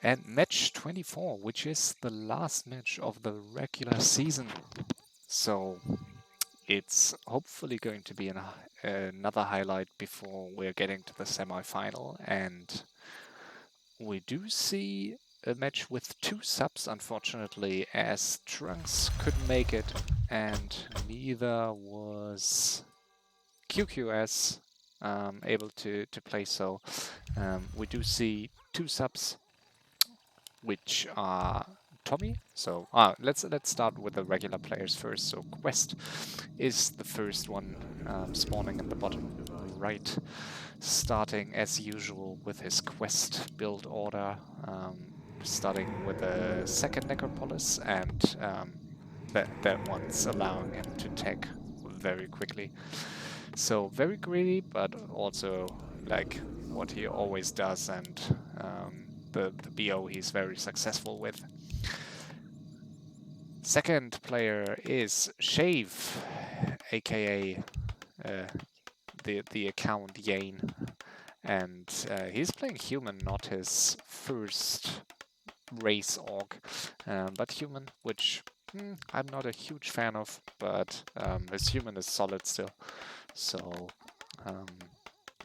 And match 24, which is the last match of the regular season. So it's hopefully going to be another highlight before we're getting to the semi-final. And we do see a match with 2 subs, unfortunately, as Trunks couldn't make it, and neither was QQS able to play. So we do see 2 subs, which are Tommy. So let's start with the regular players first. So Quest is the first one spawning in the bottom right, starting as usual with his Quest build order, starting with a second Necropolis, and that one's allowing him to tech very quickly. So very greedy, but also like what he always does, and the BO he's very successful with. Second player is Shave, aka the account Yane, and he's playing human, not his first race orc, but human, which I'm not a huge fan of, but his human is solid still. So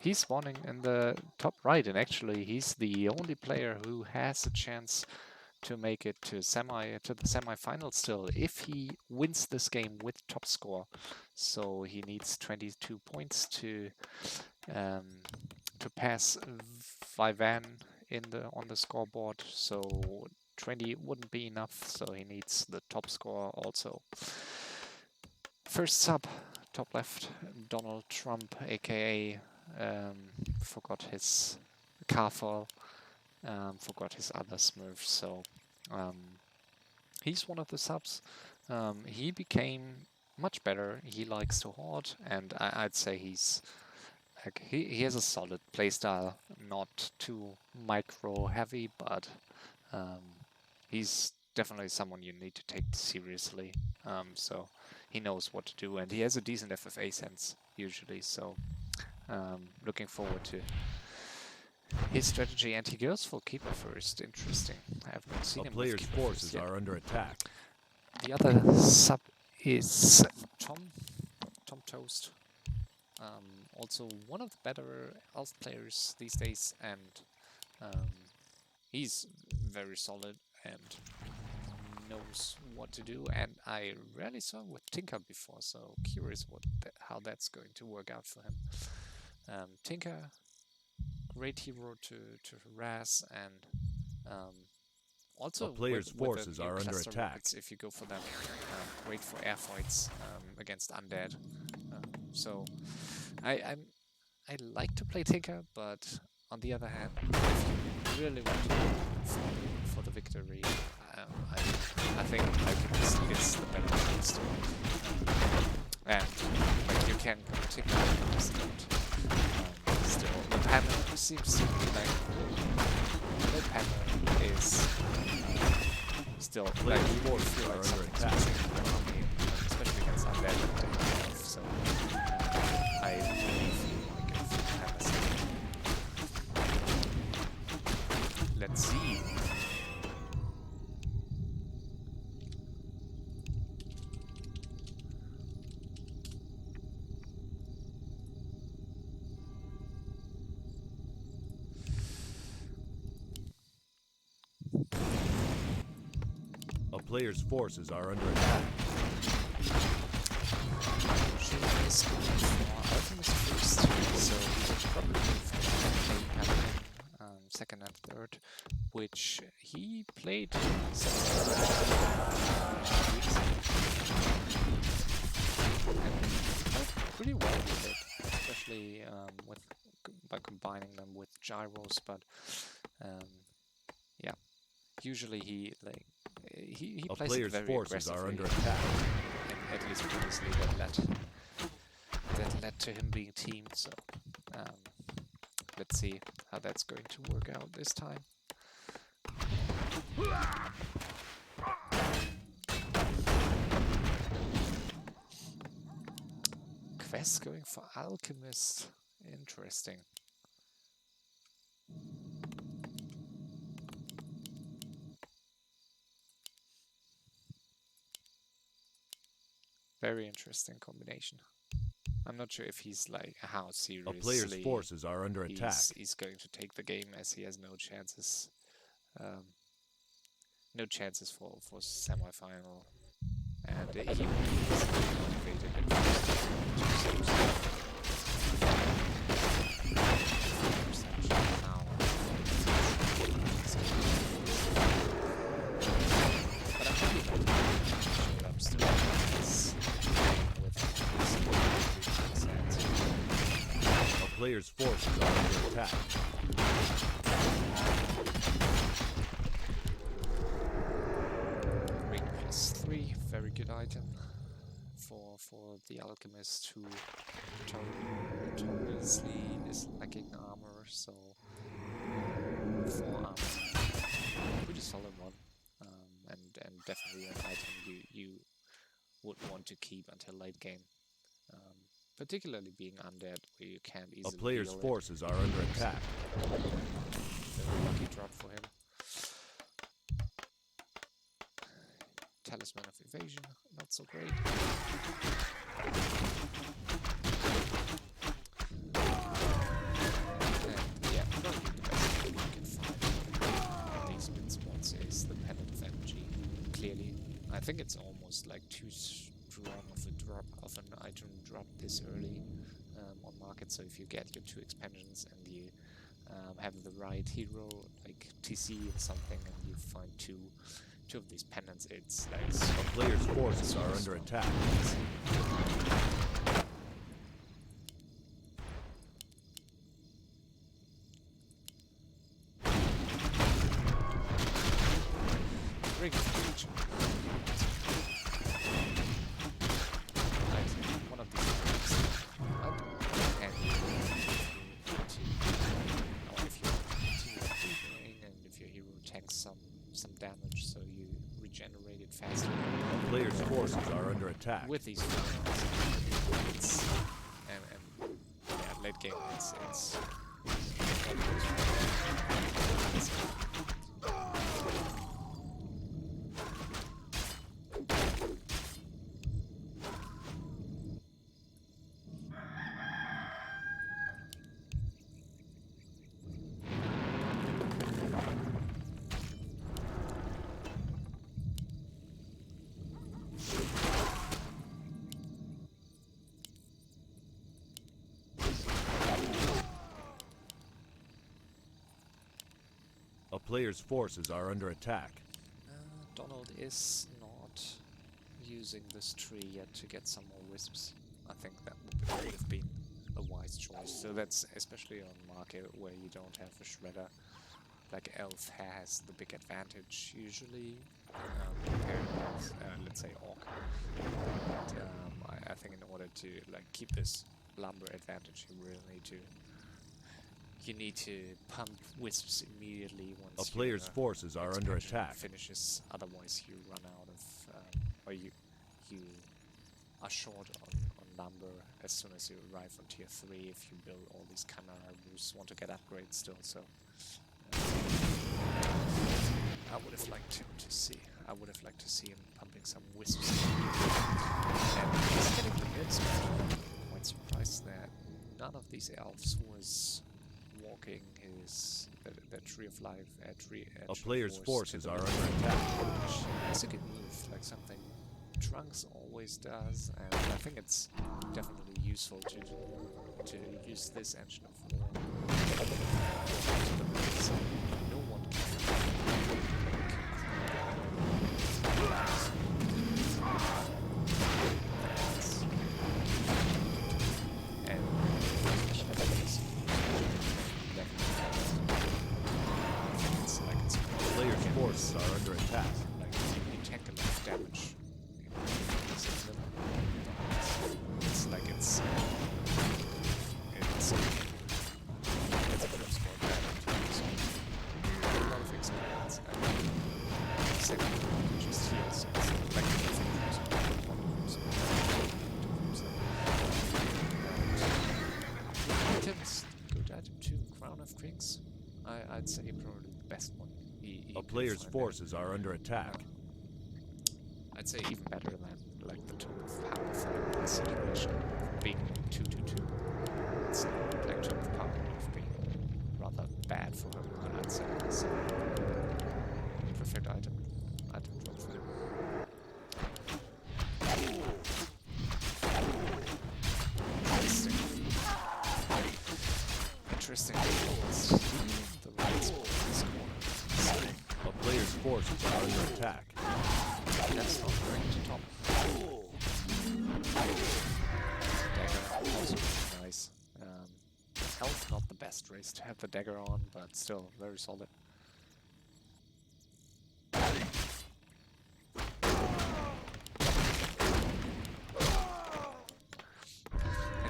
he's spawning in the top right, and actually he's the only player who has a chance to make it to the semi-final still if he wins this game with top score. So he needs 22 points to pass Vivan on the scoreboard. So 20 wouldn't be enough, so he needs the top score also. First sub, top left, Donald Trump, aka forgot his Carfall, forgot his other Smurfs. So he's one of the subs. He became much better. He likes to hoard, and I'd say he's like he has a solid playstyle, not too micro heavy, but he's definitely someone you need to take seriously. So he knows what to do, and he has a decent FFA sense usually. So looking forward to his strategy, and he goes for keeper first. Interesting. I have not seen him with Player's keeper forces first yet. are under attack. The other sub is Tom Toast. Also one of the better elf players these days, and he's very solid and knows what to do. And I rarely saw him with Tinker before, so curious how that's going to work out for him. Tinker, great hero to harass, and also Player's with forces the new are under cluster attack. rockets, if you go for them, great for air fights against undead. So I like to play Tinker, but on the other hand, if you really want to go for the victory, I think like it's the better choice to. And like you can go Tinker still. The panel seems to be like the panel is still like more feel like something's missing, especially against undead. So I really feel like if let's see. A player's forces are under attack. She is going for Alchemist first, so he will probably play Paladin second and third, which he played pretty well with it, especially by combining them with gyros. But yeah, usually he plays it very aggressively. Under attack. And at least previously that led to him being teamed. So let's see how that's going to work out this time. Quest going for Alchemist. Interesting. Very interesting combination. I'm not sure if he's like how A player's seriously forces are under attack. he's going to take the game, as he has no chances, um, no chances for semi-final, and he will be motivated at first to some stuff. Perception now. But I'm happy that he showed up still with his A player's forces are under attack. Ring +3, very good item for the alchemist who notoriously is lacking armor, so 4 armor, pretty solid one, and definitely an item you would want to keep until late game, particularly being undead where you can't A easily player's heal forces are under attack. Very lucky drop for him. Talisman of Evasion, not so great. And yeah, probably the best thing you can find on these mid spots is the Pendant of Energy. Clearly, I think it's almost like too strong of a drop of an item drop this early on market. So if you get your 2 expansions and you have the right hero like TC or something, and you find two of these pendants, it's like A player's forces are under attack. Ring of Future. One of these things. And you if you continue deepening, and if your hero tanks some damage, so you regenerate it faster. A player's forces are under attack. With these it's and yeah, late game it's A player's forces are under attack. Donald is not using this tree yet to get some more wisps. I think that would have been a wise choice. So that's especially on market where you don't have a shredder. Like Elf has the big advantage usually compared with let's say Orc. But I think in order to like keep this lumber advantage, you really need to pump wisps immediately once A player's your forces are under expansion attack. finishes. Otherwise, you run out of, or you are short on lumber as soon as you arrive on tier 3. If you build all these chimera roofs, want to get upgrades still. So I would have liked him to see. I would have liked to see him pumping some wisps. And he's getting the hits. I'm quite surprised that none of these elves was walking the tree of life at A player's forces are under attack. It's a good move, like something Trunks always does, and I think it's definitely useful to use this engine of war. No one can. And it's A player's forces are under attack. like you tank enough damage. It's like it's a close for that. So a lot of experience. Second, just heals. So it's like items. Good item 2, Crown of Kings. I'd say probably the best one. A player's forces are under attack. I'd say even better than like the Tome of Power situation of being 2-2-2. It's playing to the power of being rather bad for him, I'd say. So, perfect item drop for him. Interesting. The right spot in this corner. A player's forces are under attack. That's not going to top. Dagger, also really nice. Health, not the best race to have the dagger on, but still very solid. And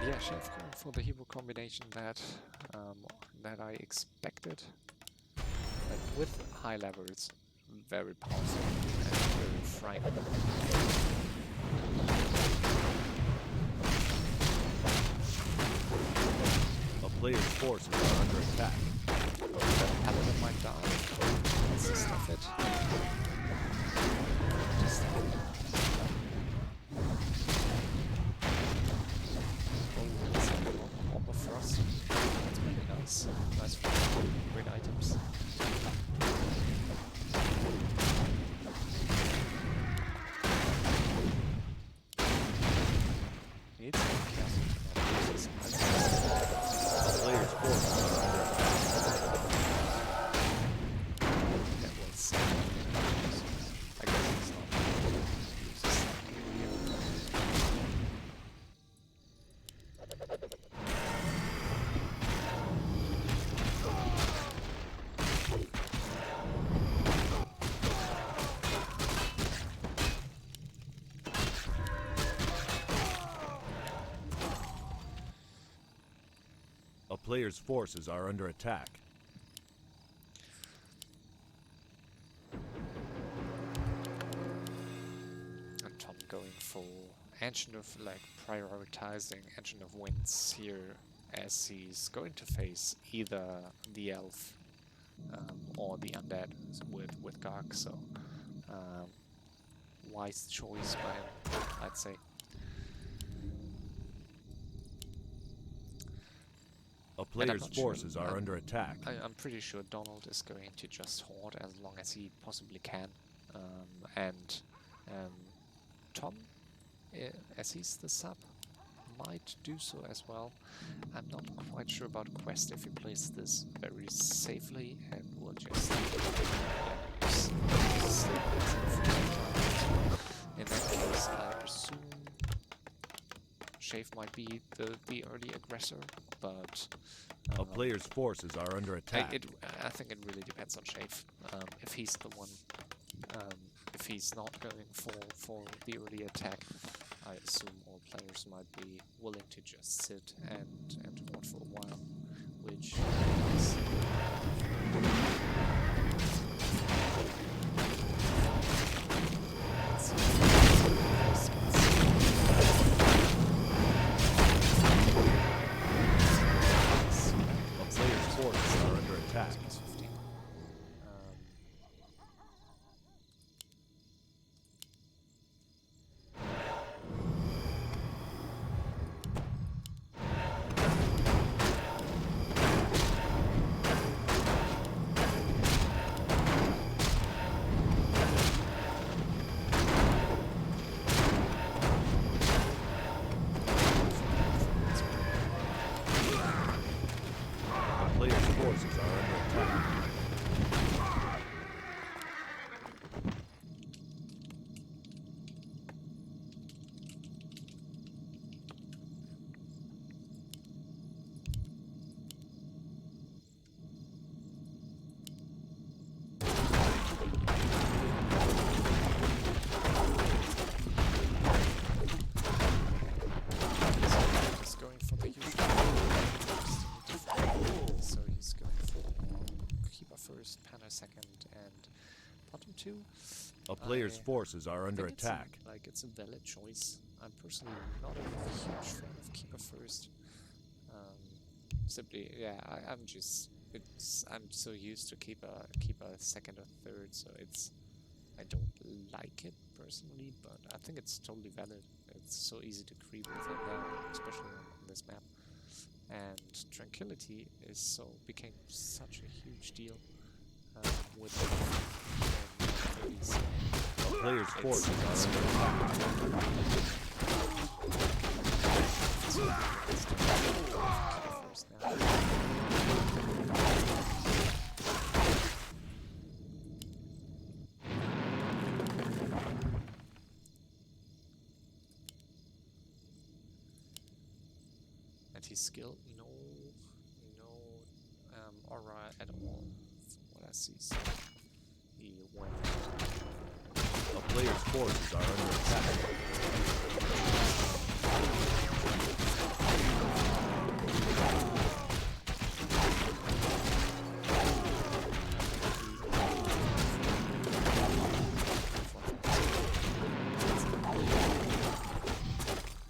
yeah, Chef going for the hero combination that I expected. But with high level, it's very powerful and very frightening. A player's forces are under attack. That paladin might die. Let's just stuff it. Just Armor Frost. That's really nice. Nice for great items. Needs to be careful to not lose this. A player's forces are under attack. That was I guess it's not. A player's forces are under attack. And Tom going for Ancient of, like, prioritizing Ancient of Winds here as he's going to face either the Elf or the Undead with Garg, so wise choice by him, I'd say. A player's forces are under attack. I'm pretty sure Donald is going to just hoard as long as he possibly can. And Tom, as he's the sub, might do so as well. I'm not quite sure about Quest if he plays this very safely and will just use in that case, I presume Shave might be the early aggressor, but A player's forces are under attack. I think it really depends on Shave. If he's the one, if he's not going for the early attack, I assume all players might be willing to just sit and hold for a while, which is A player's forces are under attack. A player's forces are under attack. He's going for the usual. So he's going for Keeper first, Panner second, and bottom two. A player's forces are under think attack. It's a valid choice. I'm personally not a huge fan of Keeper first. Simply, yeah, I'm so used to Keeper second or third, so it's I don't like it personally, but I think it's totally valid. It's so easy to creep within there, especially on this map. And tranquility became such a huge deal with A player's forces are under and his skill, no aura at all, from what I see. So he went. A player's forces are under attack.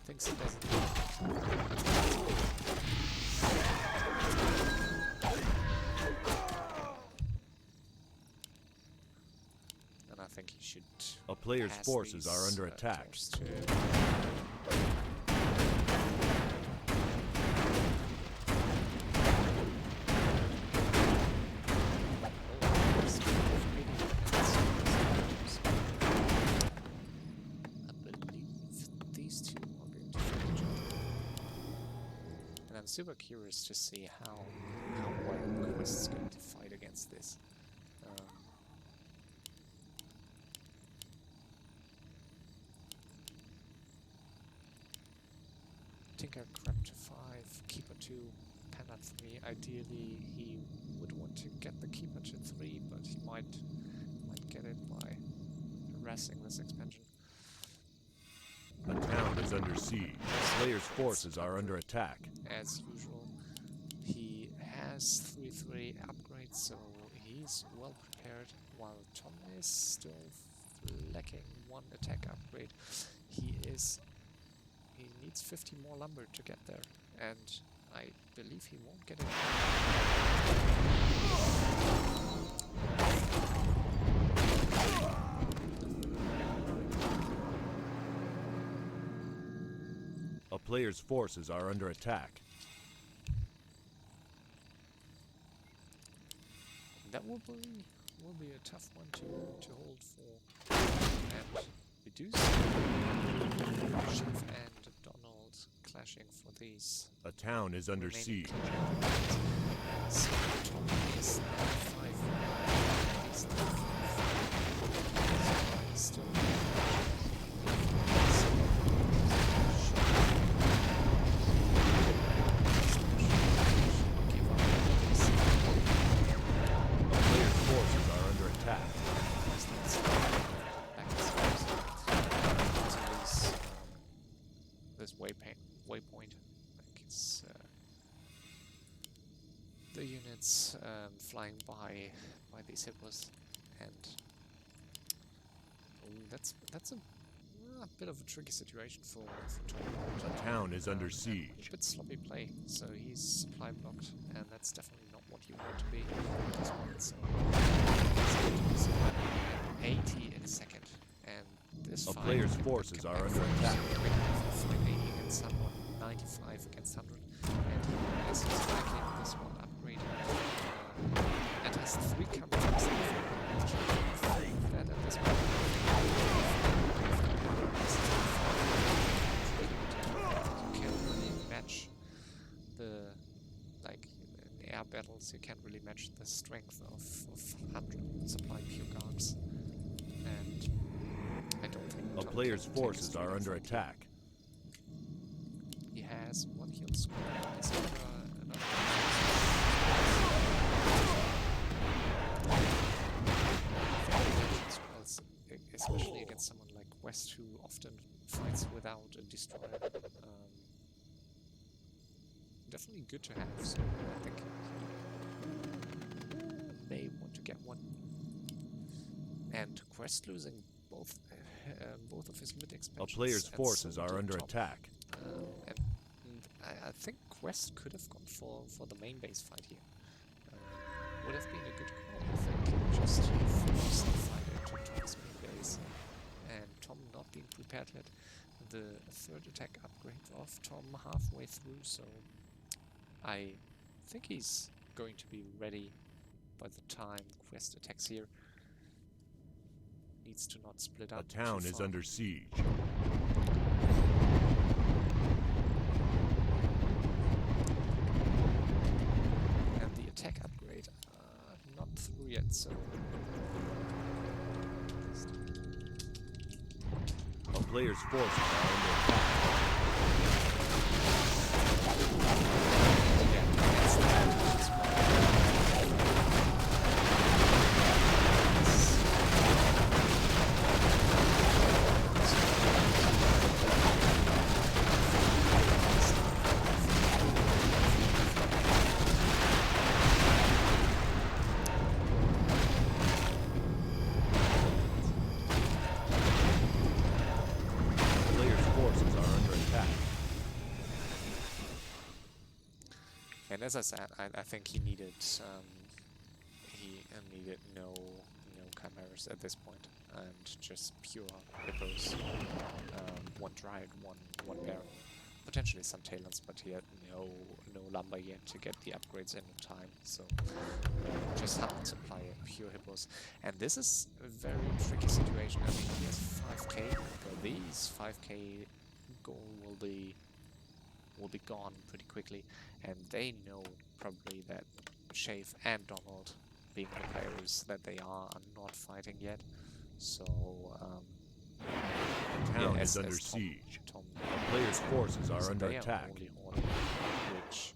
Thinks he doesn't. And I think he should. A player's forces are under attack. I'm super curious to see how well Quest is going to fight against this. Tinker crept to 5, Keeper 2, Panda 3. Ideally, he would want to get the Keeper to 3, but he might get it by harassing this expansion. A town is under siege. Player's forces are under attack. As usual, he has 3/3 upgrades, so he's well prepared, while Tom is still lacking 1 attack upgrade. He needs 50 more lumber to get there, and I believe he won't get it. A player's forces are under attack. That will be a tough one to hold for. And we do see Chef and Donald clashing for these. A town is under siege. So Tom is now 5. He's now 5. Still. Waypoint. Like it's the units flying by these hippos, and that's a bit of a tricky situation for Tom. A town is under siege. A bit sloppy play, so he's supply blocked, and that's definitely not what you want to be at this point. So it's 80 in a second, and this a player's forces are under attack. 580 against someone, 95 against 100, and as he's lacking this one upgrade, and has 3 counters that at this point. You can't really match the, like, in air battles, you can't really match the strength of 100 supply pure guards. And I don't think a player's forces are under attack. He has 1 heal square, especially against someone like West, who often fights without a destroyer. Definitely good to have, so I think he may want to get one. And Quest losing both of his mid expansions. A player's forces are under attack. And I think Quest could have gone for the main base fight here. Would have been a good call, I think. Just force the fighter to his main yet the third attack upgrade of Tom halfway through, so I think he's going to be ready by the time Quest attacks here. Needs to not split up. A town is under siege. And the attack upgrade not through yet, so A player's forces are under attack. yeah, that's that as well. A player's forces are under attack. And as I said, I think he needed no chimeras at this point, and just pure hippos. One dryad, one baron, potentially some talents, but he had no lumber yet to get the upgrades in time. So just hard supply of pure hippos, and this is a very tricky situation. I mean, he has 5k, but these 5k goal will be gone pretty quickly, and they know probably that Shave and Donald, being the players that they are not fighting yet. So A town is under siege. Tom, A player's forces are so under they attack. are only hoarding, which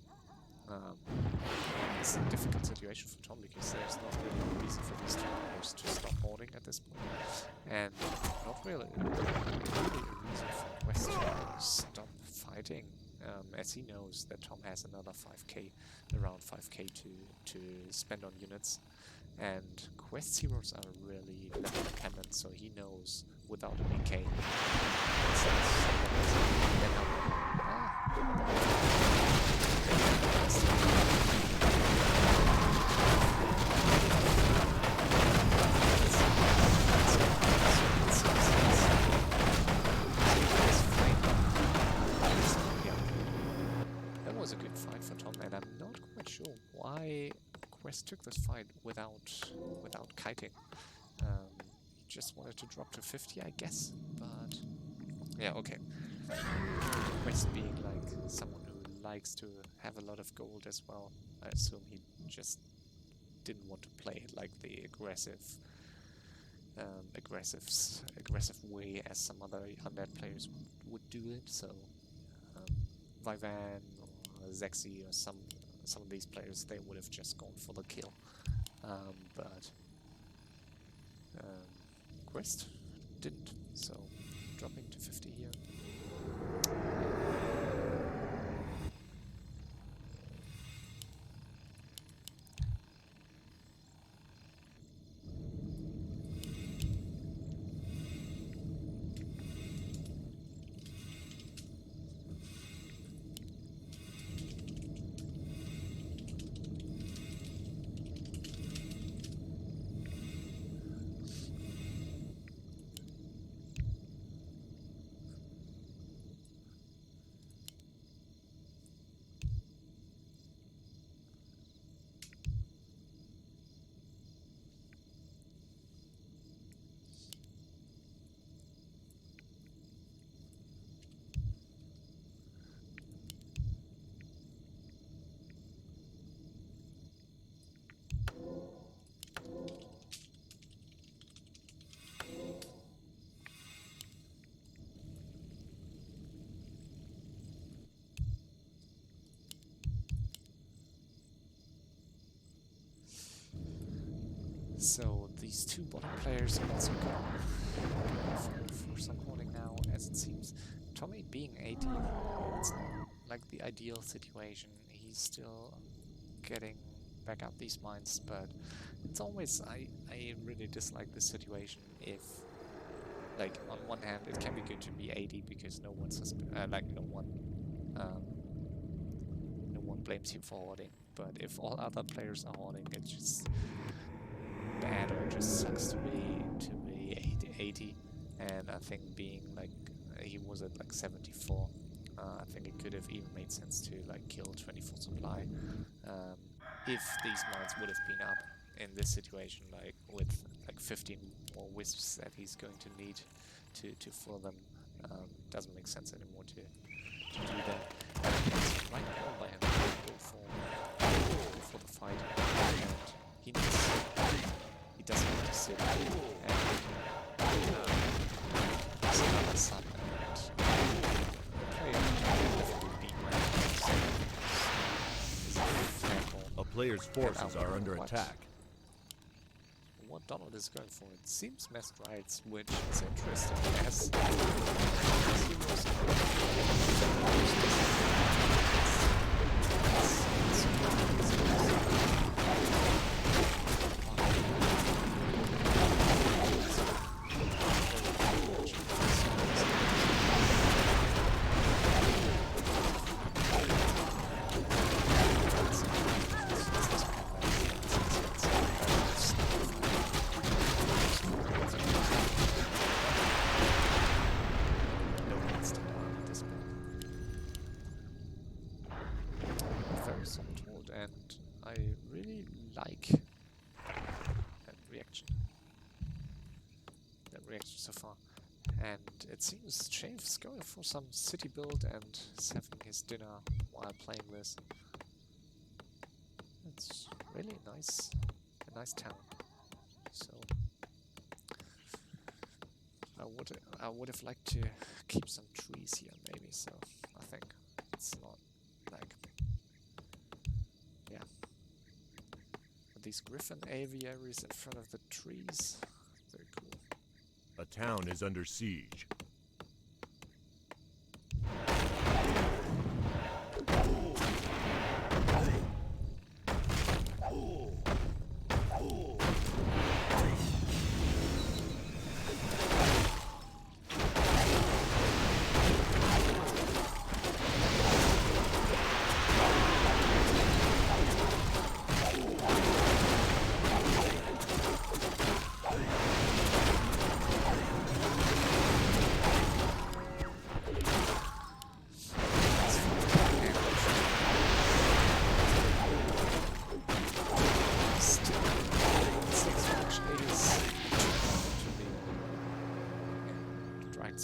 is a difficult situation for Tom, because there's not really a reason for these two players to stop hoarding at this point, and not really a reason for Quest to stop fighting, as he knows that Tom has another 5k, around 5k to spend on units, and Quest heroes are really level dependent, so he knows without an AK, that was a good fight for Tom, and I'm not quite sure why Quest took this fight without kiting. He just wanted to drop to 50, I guess, but yeah, okay. Quest being like someone who likes to have a lot of gold as well, I assume he just didn't want to play it like the aggressive way as some other undead players would do it. So Vivan or Zexy or some of these players, they would have just gone for the kill, but Quest didn't, so dropping to 50 here. So these two bottom players also go for some hoarding now, as it seems. Tommy being 80, it's not like the ideal situation. He's still getting back up these mines, but it's always, I really dislike this situation if, like, on one hand it can be good to be 80 because no one no one blames you for hoarding, but if all other players are hoarding, it's just bad, or it just sucks to be 80, and I think being like he was at like 74. I think it could have even made sense to like kill 24 supply if these mines would have been up in this situation, like with like 15 more wisps that he's going to need to fill them. Doesn't make sense anymore to do that. It's right call by him to go for the fight, and he doesn't need to sit and there's another sun and play definitely beat my A player's forces are under attack. What Donald is going for, it seems masked rights, which is interesting as and I really like that reaction so far. And it seems Chave's going for some city build and is having his dinner while playing this. It's really nice, a nice town. So I would have liked to keep some trees here maybe, so I think it's not like, yeah. But these griffin aviaries in front of the trees, very cool. A town is under siege.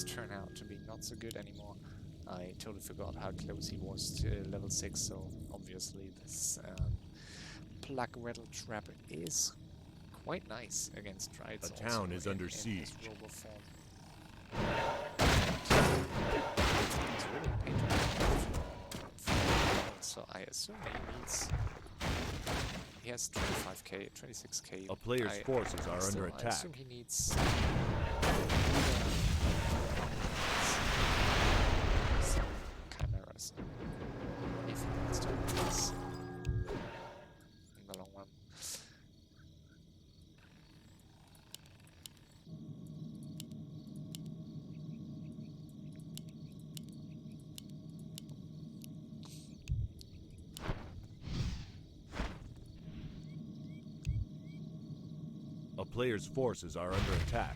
Turn out to be not so good anymore. I totally forgot how close he was to level 6, so obviously this plug rattle trap is quite nice against Trites. A town is under siege. It's really painful. So I assume he has 25k, 26k. A player's forces are under attack. I assume he needs chimeras if he wants to do this in the long run. A player's forces are under attack.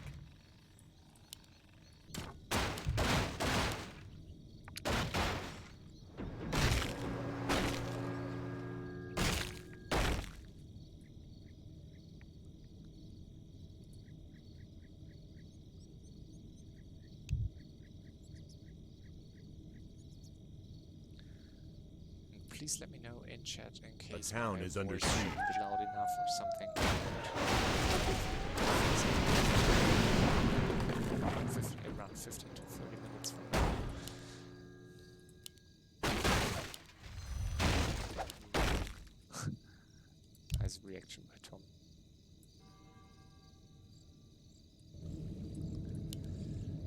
Please let me know in chat in case the town is under siege. Be loud enough or something. Around 15 to 30 minutes from now. Nice reaction by Tom.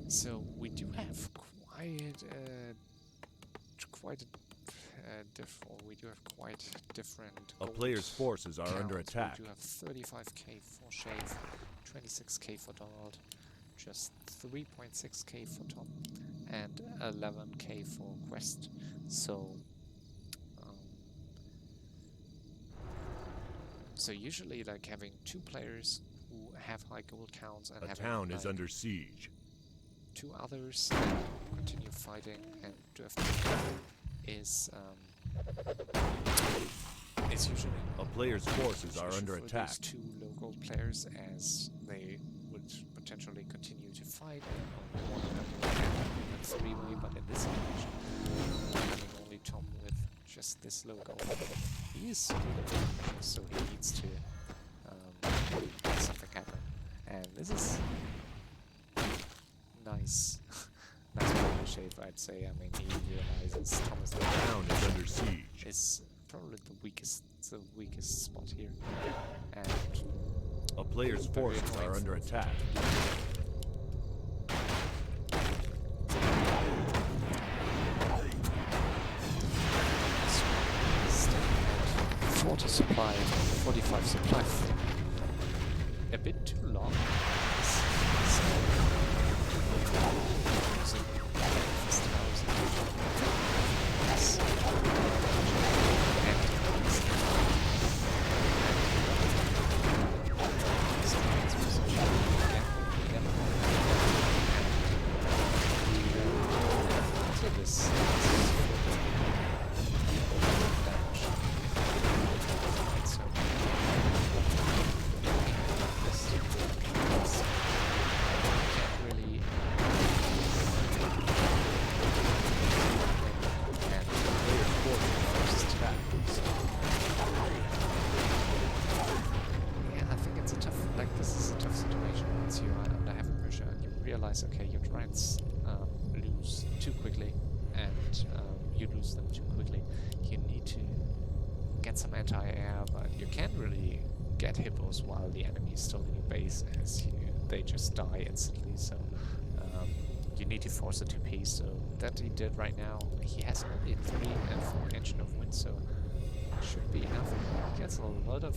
So we do have quite different A player's forces are under attack. We do have 35k for Shave, 26k for Donald, just 3.6k for Tom, and 11k for Quest. So so usually like having two players who have high gold counts and a town is under siege. two others and continue fighting, and Dürfte is usually A player's forces are under for attack. these two local players, as they would potentially continue to fight and only one of them will have a three-way, but in this situation, having only Tom with just this logo, he is still so he needs to make something happen. And this is nice. Nice playing shape, I'd say. I mean, he realizes Thomas The town is under siege. is probably the weakest spot here, and A player's forces are under attack. Staying at 40 supply, 45 supply. A bit too long. Okay, your Giants lose too quickly, and you lose them too quickly. You need to get some anti-air, but you can't really get hippos while the enemy is still in your base, as they just die instantly. So you need to force a 2P. So that he did right now. He has only 3 and 4 engine of wind, so should be enough. He gets a lot of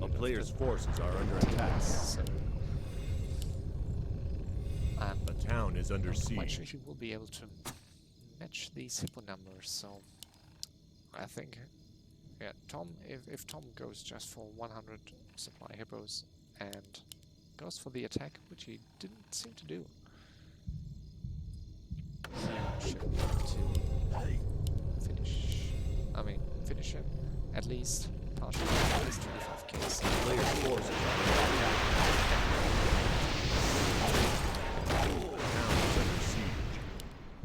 A player's forces are under attack. So. The town is under I'm quite siege. sure he will be able to match these hippo numbers, so I think, yeah, Tom, if Tom goes just for 100 supply hippos and goes for the attack, which he didn't seem to do, he should be able to finish him, at least partially, at least 25 kills. Player's forces are under attack.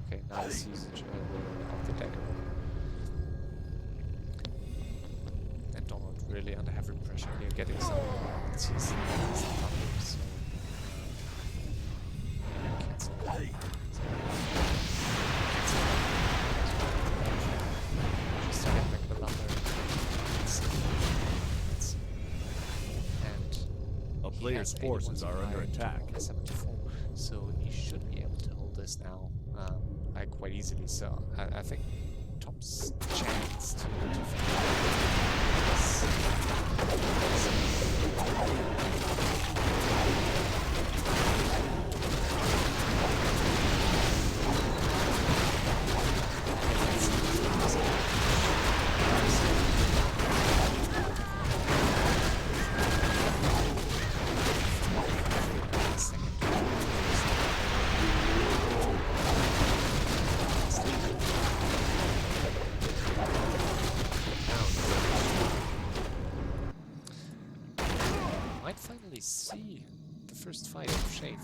Okay, nice usage of the dagger. And Donald really under heavy pressure here, getting some sees the thunder, so cancel. Just to get back the lumber. And A player's forces are under attack. 74, so he should be able to hold this now quite easily. So I think Tom's chance to see the first fight of Shafe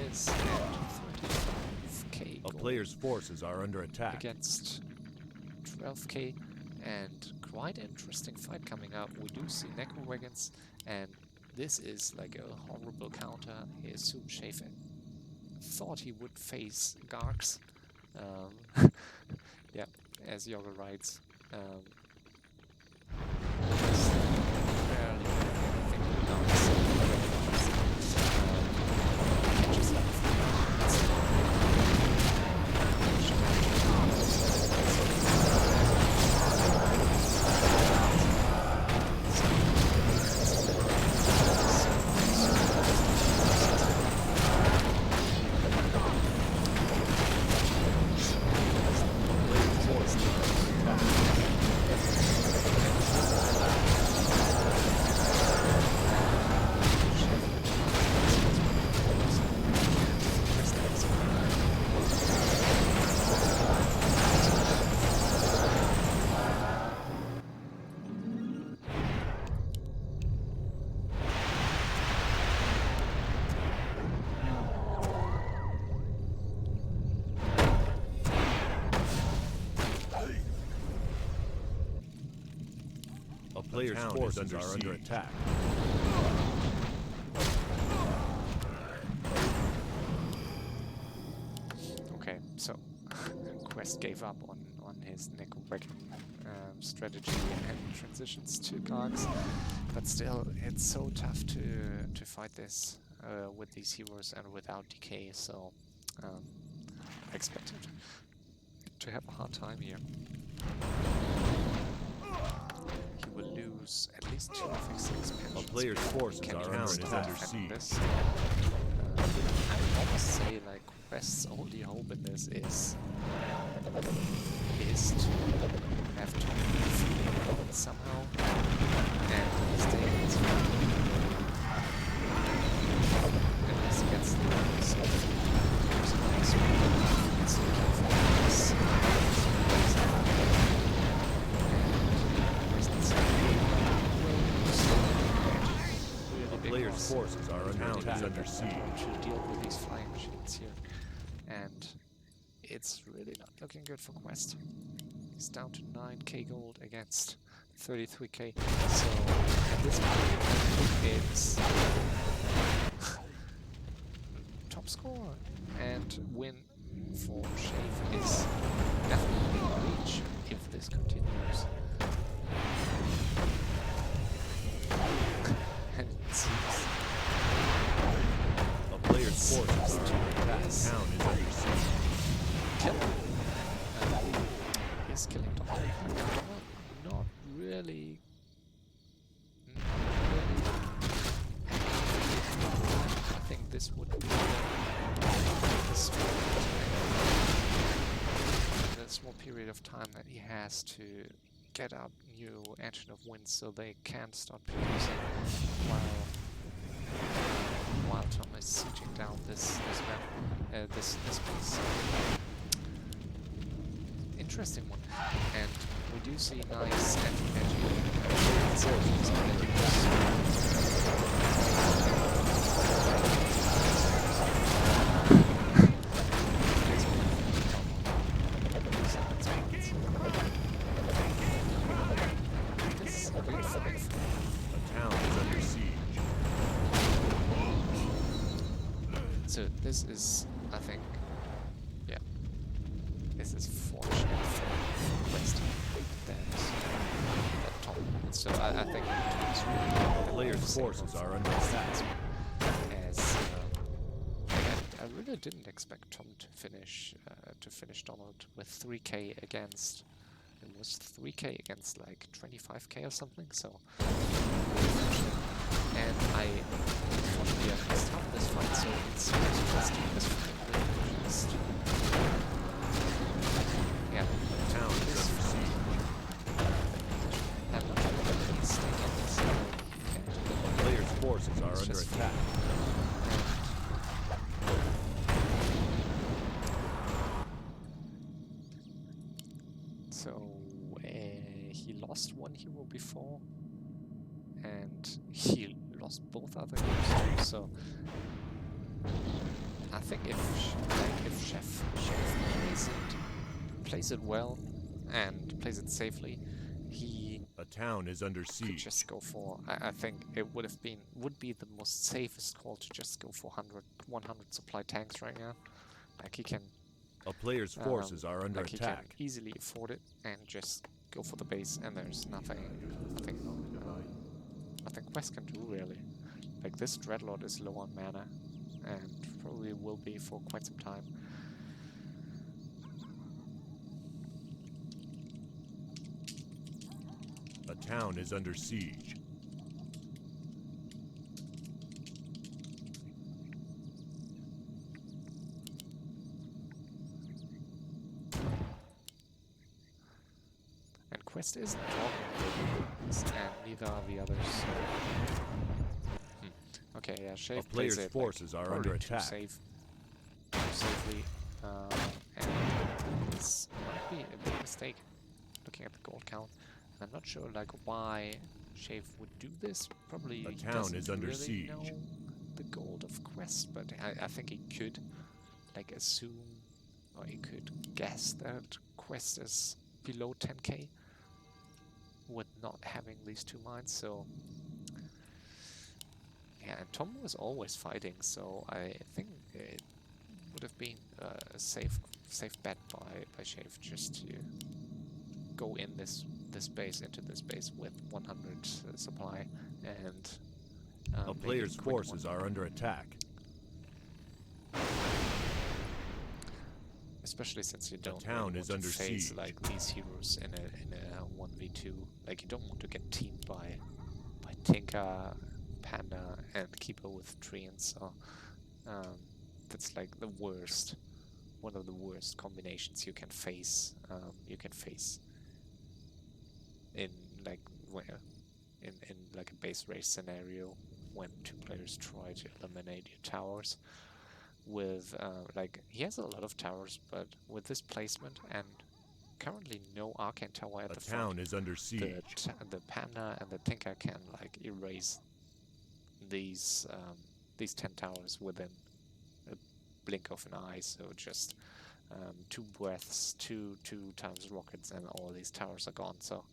is at 35k. A player's forces are under attack. Against 12k, and quite interesting fight coming up. We do see Necro Wagons, and this is like a horrible counter. He assumed Shafe thought he would face Garks. Yeah, as Yoga writes. player's forces are under attack. Okay, so Quest gave up on his neck-wrecking strategy and transitions to Gargs, but still, it's so tough to fight this with these heroes and without decay. So I expected to have a hard time here. He will lose at least 2 of his expansions. A player's forces are under siege. I would almost say like Quest's only hope in this is to have to defeat it somehow and stay in his front. At least against the others. So there's a nice one. It's looking for this. The player's forces are under siege. To deal with these flying machines here, and it's really not looking good for Quest. He's down to 9k gold against 33k. So at this point, it's top score, and win for Shave is definitely in reach if this continues. And it seems a player's forces are under attack. Town is under siege. Kill him. Is killing Dom. Not really. I think this would be the small period of time that he has to get up new Engine of Winds so they can't start producing while Tom is sieging down this map, this piece. Interesting one, and we do see nice So this is, I think, yeah, this is fortunate for Quest that Tom. So I think Tom's really the player's forces are under attack. As I really didn't expect Tom to finish Donald with 3k against. It was 3k against like 25k or something. So. And I want to be a start this fight, so it's just this fight will just town is under siege. I'm not sure what he's taking this. The player's forces are under attack. So he lost one hero before, and he lost both other heroes too, so I think if Chef plays it well and plays it safely, a town is under could siege. just go for, I think it would be the most safest call to just go for 100 supply tanks right now. Like he can A player's forces are under like attack. he can easily afford it and just go for the base, and there's nothing Quest can do really. Like this Dreadlord is low on mana and probably will be for quite some time. A town is under siege. And Quest isn't talking, and neither are the others. Okay, yeah, Shave A player's plays it forces like, are under too attack. too safely, and this might be a big mistake. Looking at the gold count, and I'm not sure like why Shave would do this. Probably A town doesn't is under really siege. know the gold of Quest, but I think he could like assume, or he could guess that Quest is below 10k. with not having these 2 mines. So yeah, and Tom was always fighting, so I think it would have been a safe bet by Shave just to go in this base, into this base with 100 supply and A make it player's a quick one. forces are under attack. Especially since you don't town really is want to under face siege. like these heroes in a 1v2. Like you don't want to get teamed by Tinker, Panda, and Keeper with Treants. So that's like the worst, one of the worst combinations you can face. In like where in like a base race scenario when 2 players try to eliminate your towers. With like he has a lot of towers, but with this placement and currently no arcane tower at A the front, town is under siege. the Panda and the Tinker can like erase these 10 towers within a blink of an eye. So just 2 breaths, two times rockets, and all these towers are gone. So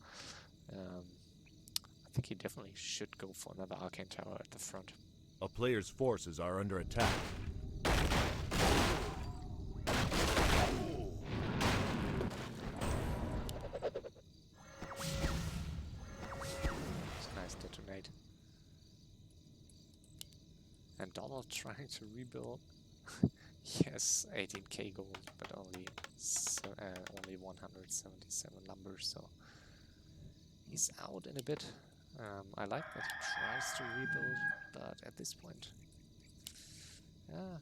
I think he definitely should go for another arcane tower at the front. A player's forces are under attack. It's nice detonate. And Donald trying to rebuild. Yes, 18k gold, but only 177 numbers, so he's out in a bit. I like that he tries to rebuild, but at this point, yeah,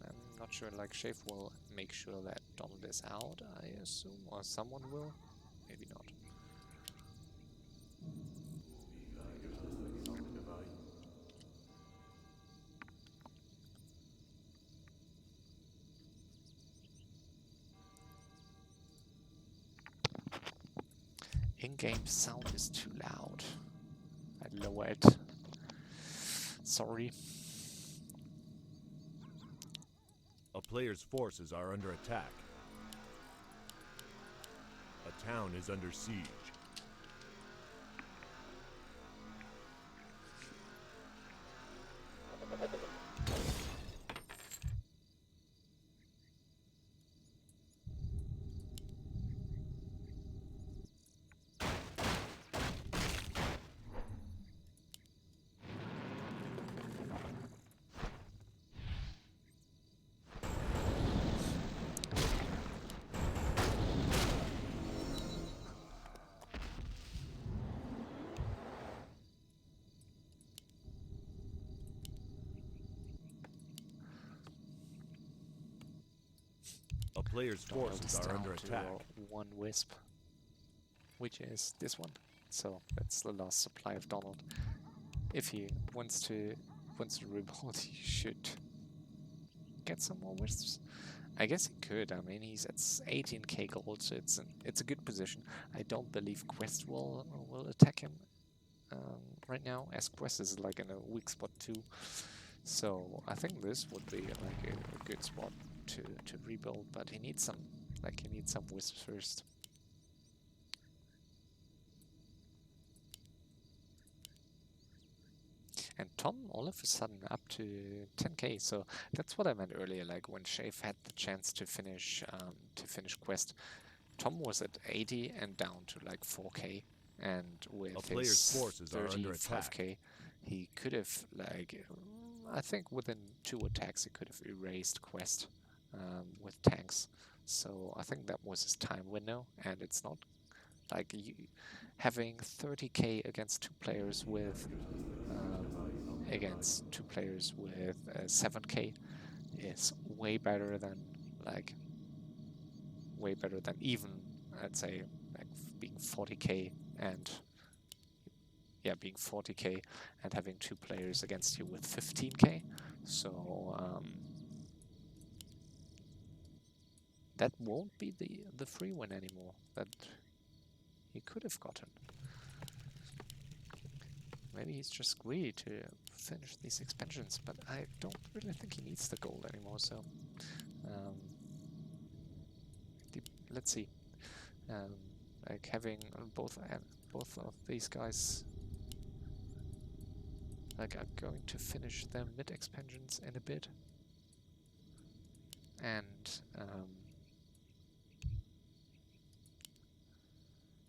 I'm not sure. Like Shave will make sure that Donald is out, I assume, or someone will, maybe not. In-game sound is too loud. I lower it. Sorry. A player's forces are under attack. A town is under siege. A player's forces are under attack. 1 wisp, which is this one. So that's the last supply of Donald. If he wants to rebuild, he should get some more wisps. I guess he could. I mean, he's at 18k gold, so it's a good position. I don't believe Quest will attack him right now, as Quest is like in a weak spot too. So I think this would be like a good spot to rebuild, but he needs some wisps first. And Tom all of a sudden up to 10k, so that's what I meant earlier. Like when Shave had the chance to finish Quest, Tom was at 80 and down to like 4k, and with his forces are under attack. 35k, he could have like I think within 2 attacks he could have erased Quest with tanks. So I think that was his time window, and it's not like having 30k against 2 players with 7k is way better than even, I'd say, like being 40k and having 2 players against you with 15k. So that won't be the free win anymore that he could have gotten. Maybe he's just greedy to finish these expansions, but I don't really think he needs the gold anymore, so let's see. Like having both both of these guys are going to finish their mid expansions in a bit, and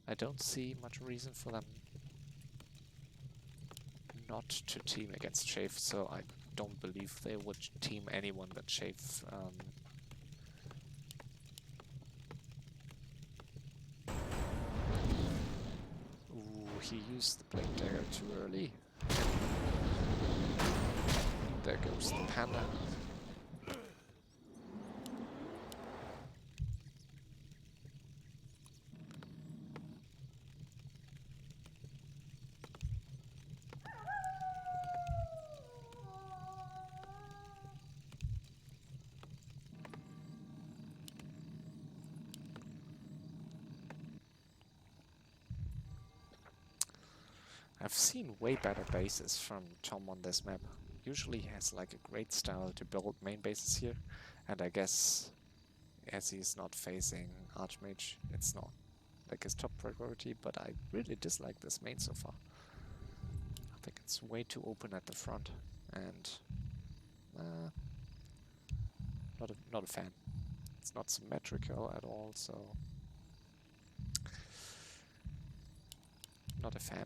I don't see much reason for them not to team against Chafe, so I don't believe they would team anyone that Chafe ooh, he used the Blade Dagger too early. There goes the Panda. I've seen way better bases from Tom on this map. Usually he has like a great style to build main bases here, and I guess as he's not facing Archmage, it's not like his top priority, but I really dislike this main so far. I think it's way too open at the front, and not a fan. It's not symmetrical at all, so not a fan.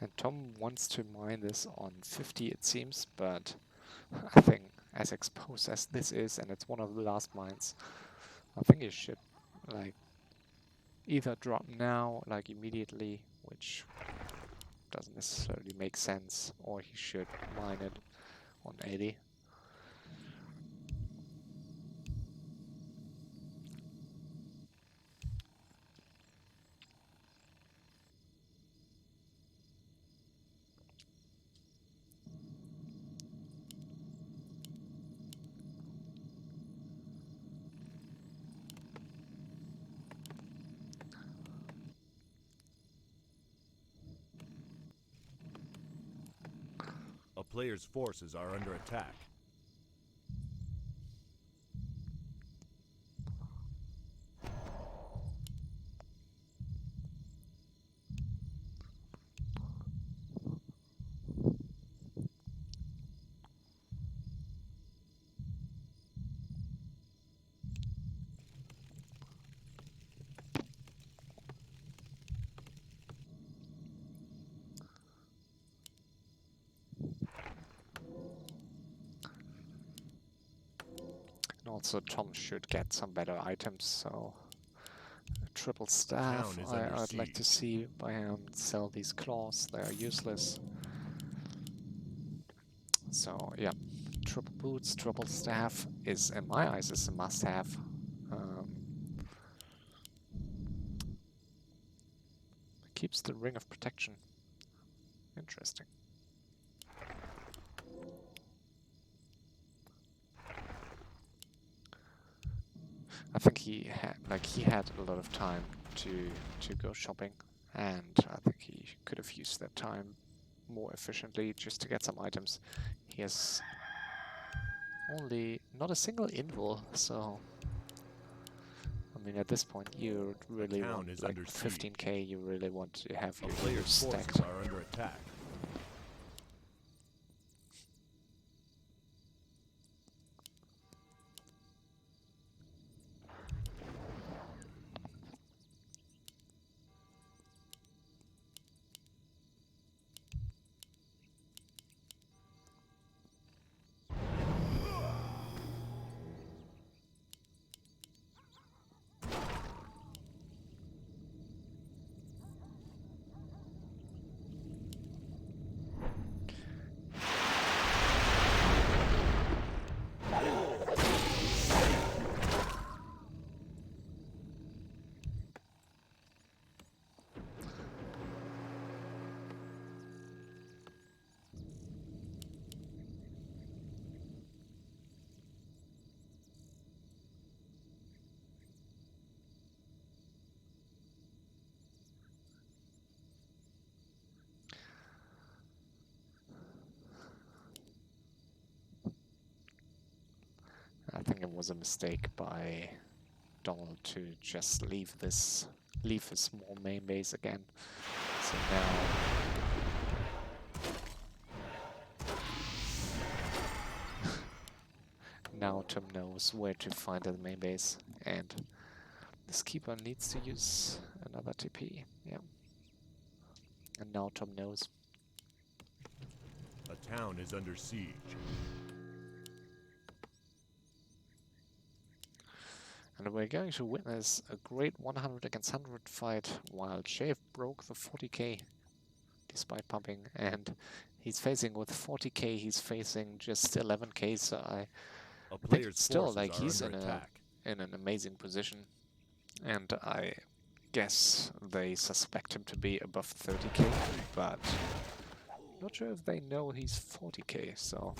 And Tom wants to mine this on 50 it seems, but I think as exposed as this is, and it's one of the last mines, I think he should like either drop now, like immediately, which doesn't necessarily make sense, or he should mine it on 80. A player's forces are under attack. And also Tom should get some better items, so a triple The staff, town is under I'd like to siege. see by him sell these claws, they are useless. So yeah, triple boots, triple staff is, in my eyes, is a must-have. Keeps the ring of protection. Interesting. I think he had a lot of time to go shopping, and I think he could have used that time more efficiently just to get some items. He has only not a single invul, so I mean, at this point, you really town want, is like, under 15k, you really want to have A your player's heroes forces stacked. are under attack. I think it was a mistake by Donald to just leave his small main base again. So now Tom knows where to find the main base, and this keeper needs to use another TP. Yeah, and now Tom knows. A town is under siege. And we're going to witness a great 100 against 100 fight while Shave broke the 40k despite pumping, and he's facing with 40k, he's facing just 11k, so I A think player's it's still forces like are he's under attack. in an amazing position, and I guess they suspect him to be above 30k, but not sure if they know he's 40k, so...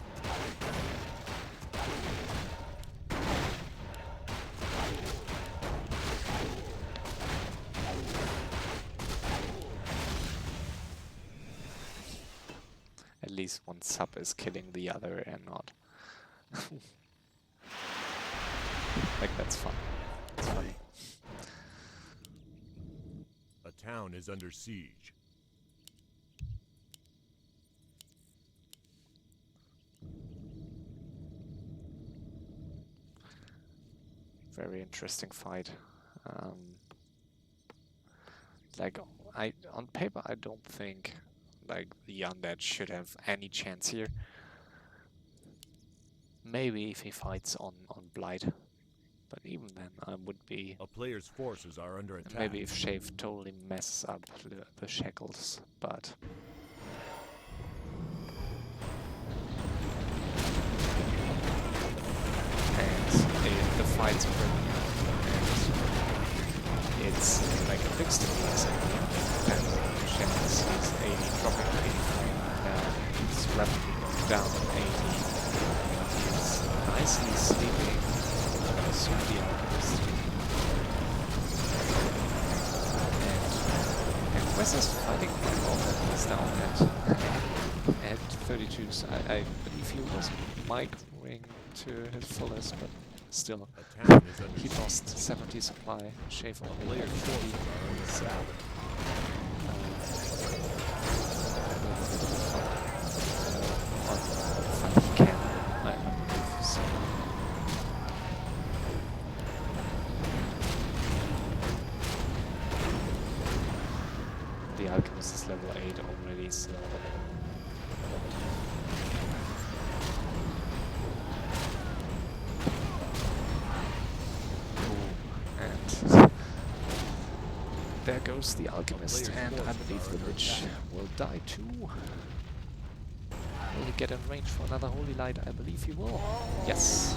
At least one sub is killing the other and not... like, that's fun. It's funny. A town is under siege. Very interesting fight. Like, on paper, I don't think like the undead should have any chance here. Maybe if he fights on Blight, but even then, I would be. A player's forces are under attack. Maybe if Shave totally messes up the shackles, but. And the fight's pretty. It's like a big stabilizer. And Shackles is 80, dropping to 84 now. It's rapidly going down to 80. He's nicely sleeping. Soon the Alchemist. And Wes is fighting quite well, but he's down at 32. So I believe he was microing to his fullest, but still, he lost 70 supply. Shave only like 40. So, he can, I believe. So. The Alchemist is level 8 already, so. There goes the Alchemist, and I believe the Lich will die too. Will he get in range for another Holy Light? I believe he will. Yes.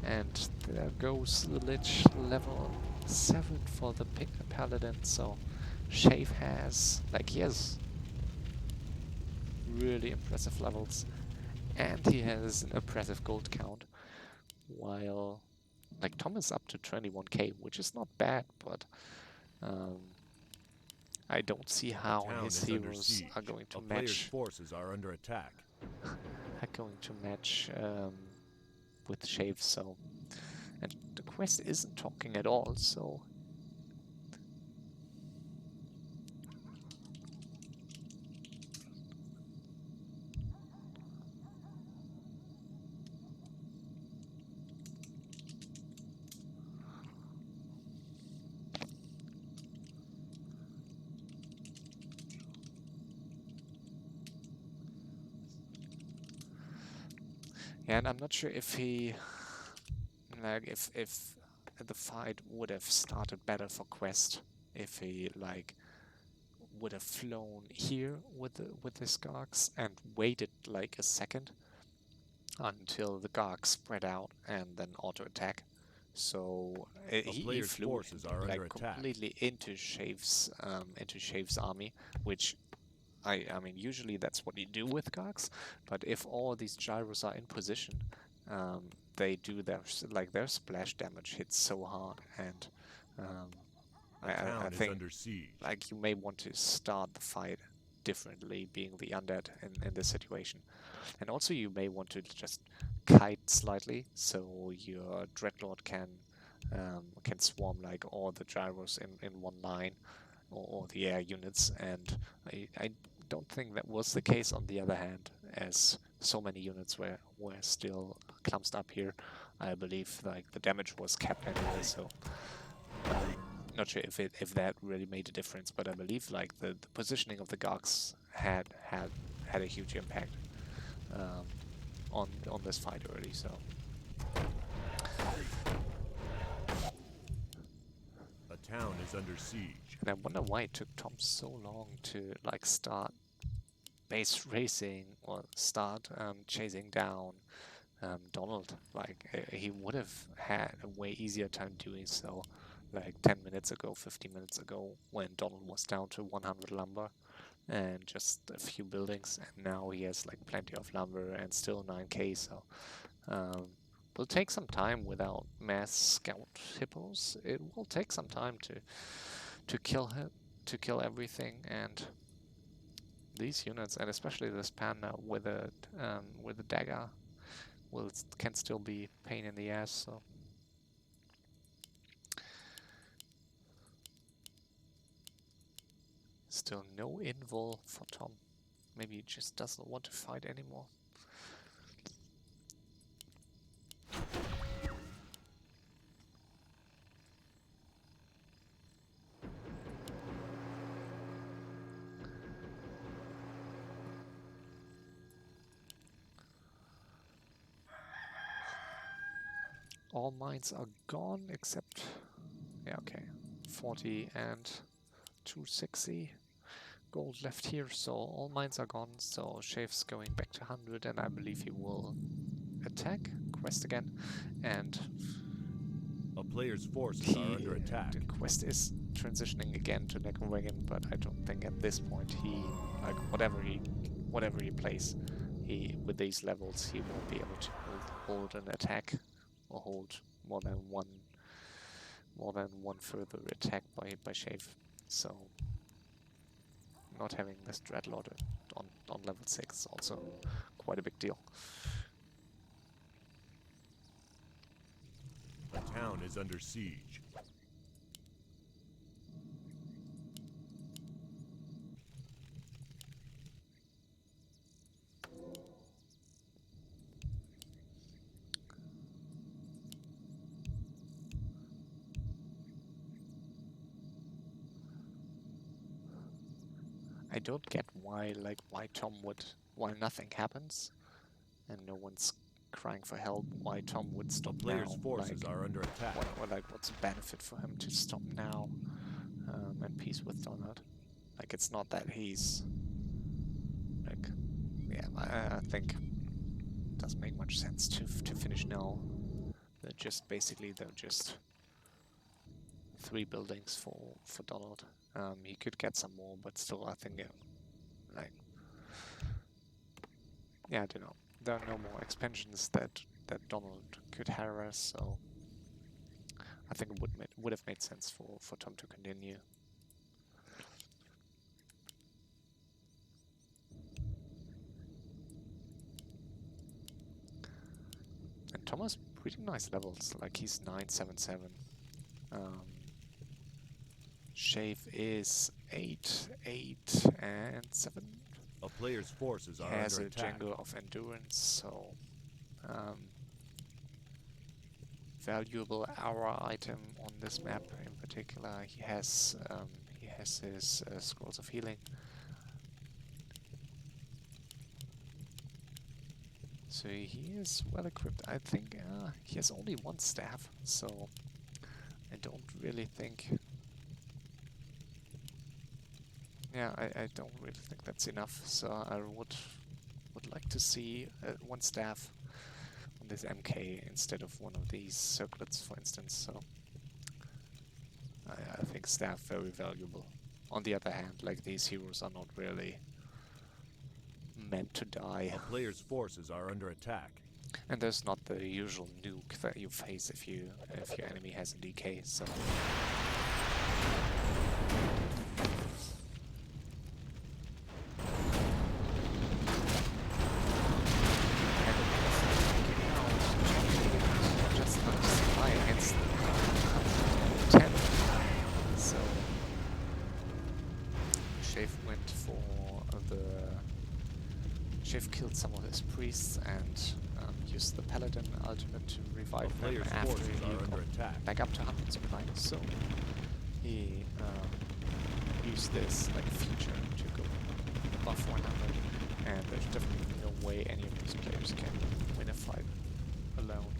And there goes the Lich, level 7 for the Paladin, so Shave has, like, he has really impressive levels, and he has an impressive gold count, while, like, Tom is up to 21k, which is not bad, but I don't see how his heroes are going to match. Forces are under attack. Are going to match with Shave. So, and the Quest isn't talking at all, so... Yeah, and I'm not sure if he... Like, if the fight would have started better for Quest, if he, like, would have flown here with his Gargs and waited, like, a second until the Gargs spread out and then auto-attack. So he player's flew, forces are like, under attack. completely into Shave's army, which I mean, usually that's what you do with Gargs, but if all these gyros are in position, they do their splash damage hits so hard, and A I town is think under siege. like you may want to start the fight differently, being the undead in this situation, and also you may want to just kite slightly so your dreadlord can swarm like all the gyros in one line, or the air units, and I don't think that was the case on the other hand, as so many units were still clumped up here. I believe like the damage was capped anyway, so not sure if that really made a difference, but I believe like the positioning of the Gargs had a huge impact on this fight early. So A town is under siege. and I wonder why it took Tom so long to like start base racing or start chasing down Donald. Like he would have had a way easier time doing so like 10 minutes ago, 15 minutes ago, when Donald was down to 100 lumber and just a few buildings, and now he has like plenty of lumber and still 9k, so will take some time without mass scout hippos. It will take some time to kill him, to kill everything, and these units, and especially this panda with a dagger, can still be pain in the ass. So still no invul for Tom. Maybe he just doesn't want to fight anymore. All mines are gone except, yeah, okay, 40 and 260 gold left here, so all mines are gone, so Shave's going back to 100, and I believe he will attack Quest again, and A player's forces are under attack. the Quest is transitioning again to Necrowagon, but I don't think at this point he, like, whatever he plays, with these levels he won't be able to hold an attack or hold more than one further attack by Shave. So not having this Dreadlord on level 6 is also quite a big deal. A town is under siege. I don't get why Tom would, while nothing happens and no one's crying for help, why Tom would stop A player's now. forces Like, are under attack. what's the benefit for him to stop now and peace with Donald? Like, it's not that he's like, yeah, I think it doesn't make much sense to finish now. They're just 3 buildings for Donald. He could get some more, but still, I think, like, yeah, I don't know. There are no more expansions that Donald could harass, so I think it would have made sense for Tom to continue. And Thomas, pretty nice levels, like he's 977. Shave is 8, 8, and 7. A player's forces He are has under a attack. Django of Endurance, so valuable aura item on this map in particular. He has his Scrolls of Healing. So he is well equipped. I think he has only one staff, so I don't really think... Yeah, I don't really think that's enough, so I would like to see one staff on this MK instead of one of these circlets, for instance, so I think staff very valuable. On the other hand, like, these heroes are not really meant to die. A player's forces are under attack. And there's not the usual nuke that you face if your enemy has a DK, so... Just not supply against 10. So Shave went for the... Shave killed some of his priests and used the Paladin ultimate to revive them after he got back up to 100 supply. So he used this like feature to go above 100, and there's definitely no way any of these players can win a fight alone.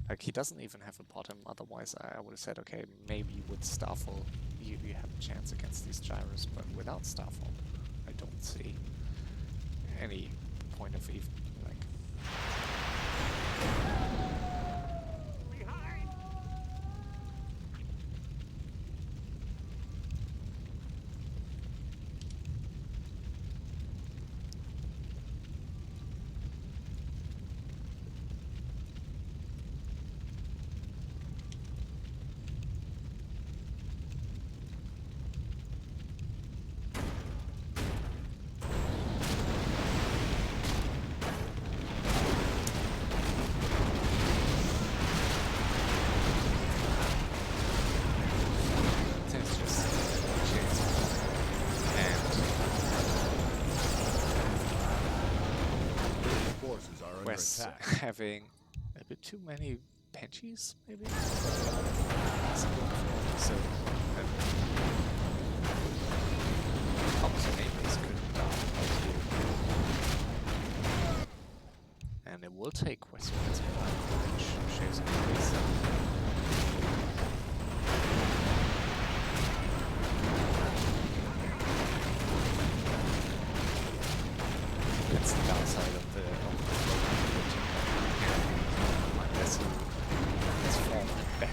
Like, he doesn't even have a bottom, otherwise I would have said, okay, maybe with Starfall you have a chance against these gyros, but without Starfall I don't see any point of even, like... having a bit too many Banshees, maybe? So, Tom's name is good down and it will take Westwood's which shows a place. That's the downside of the unless it's formed back.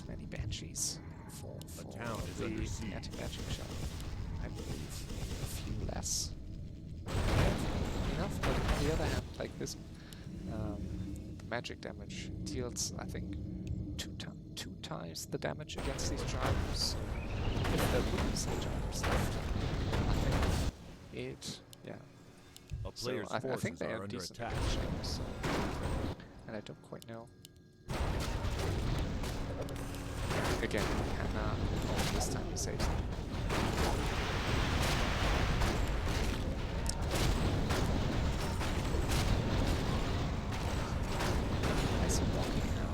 Many Banshees for the anti-magic shot. I believe a few less. Enough, but on the other hand, like this, the magic damage deals, I think, two times the damage against these gyros. So if there would be some gyros left, I think it, yeah. So I think they are decent gyros, so, and I don't quite know. Again, Hannah, oh, this time he saves them. I see walking now.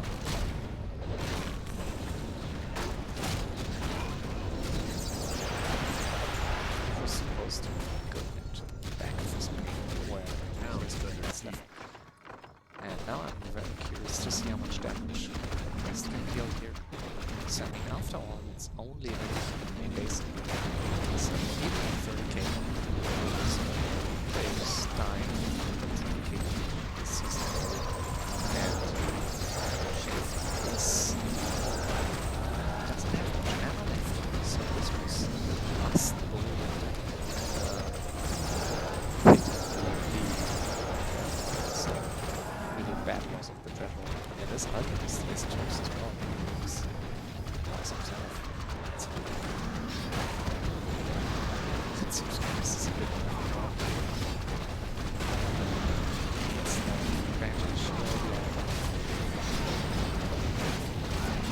I was supposed supposed to go into the back of his main where Town his is main under is siege. left. And now I'm very curious to see how much damage Quest can deal here. So I mean, after all, it's only a main base. So even at 30k, so players dying from 20k this season. And this doesn't have much ammo left. So this was the last bullet. So really bad loss of the general. Yeah, this alchemist is toast as well. He's lost himself. It seems like this is a bit of a drop. That's the advantage here.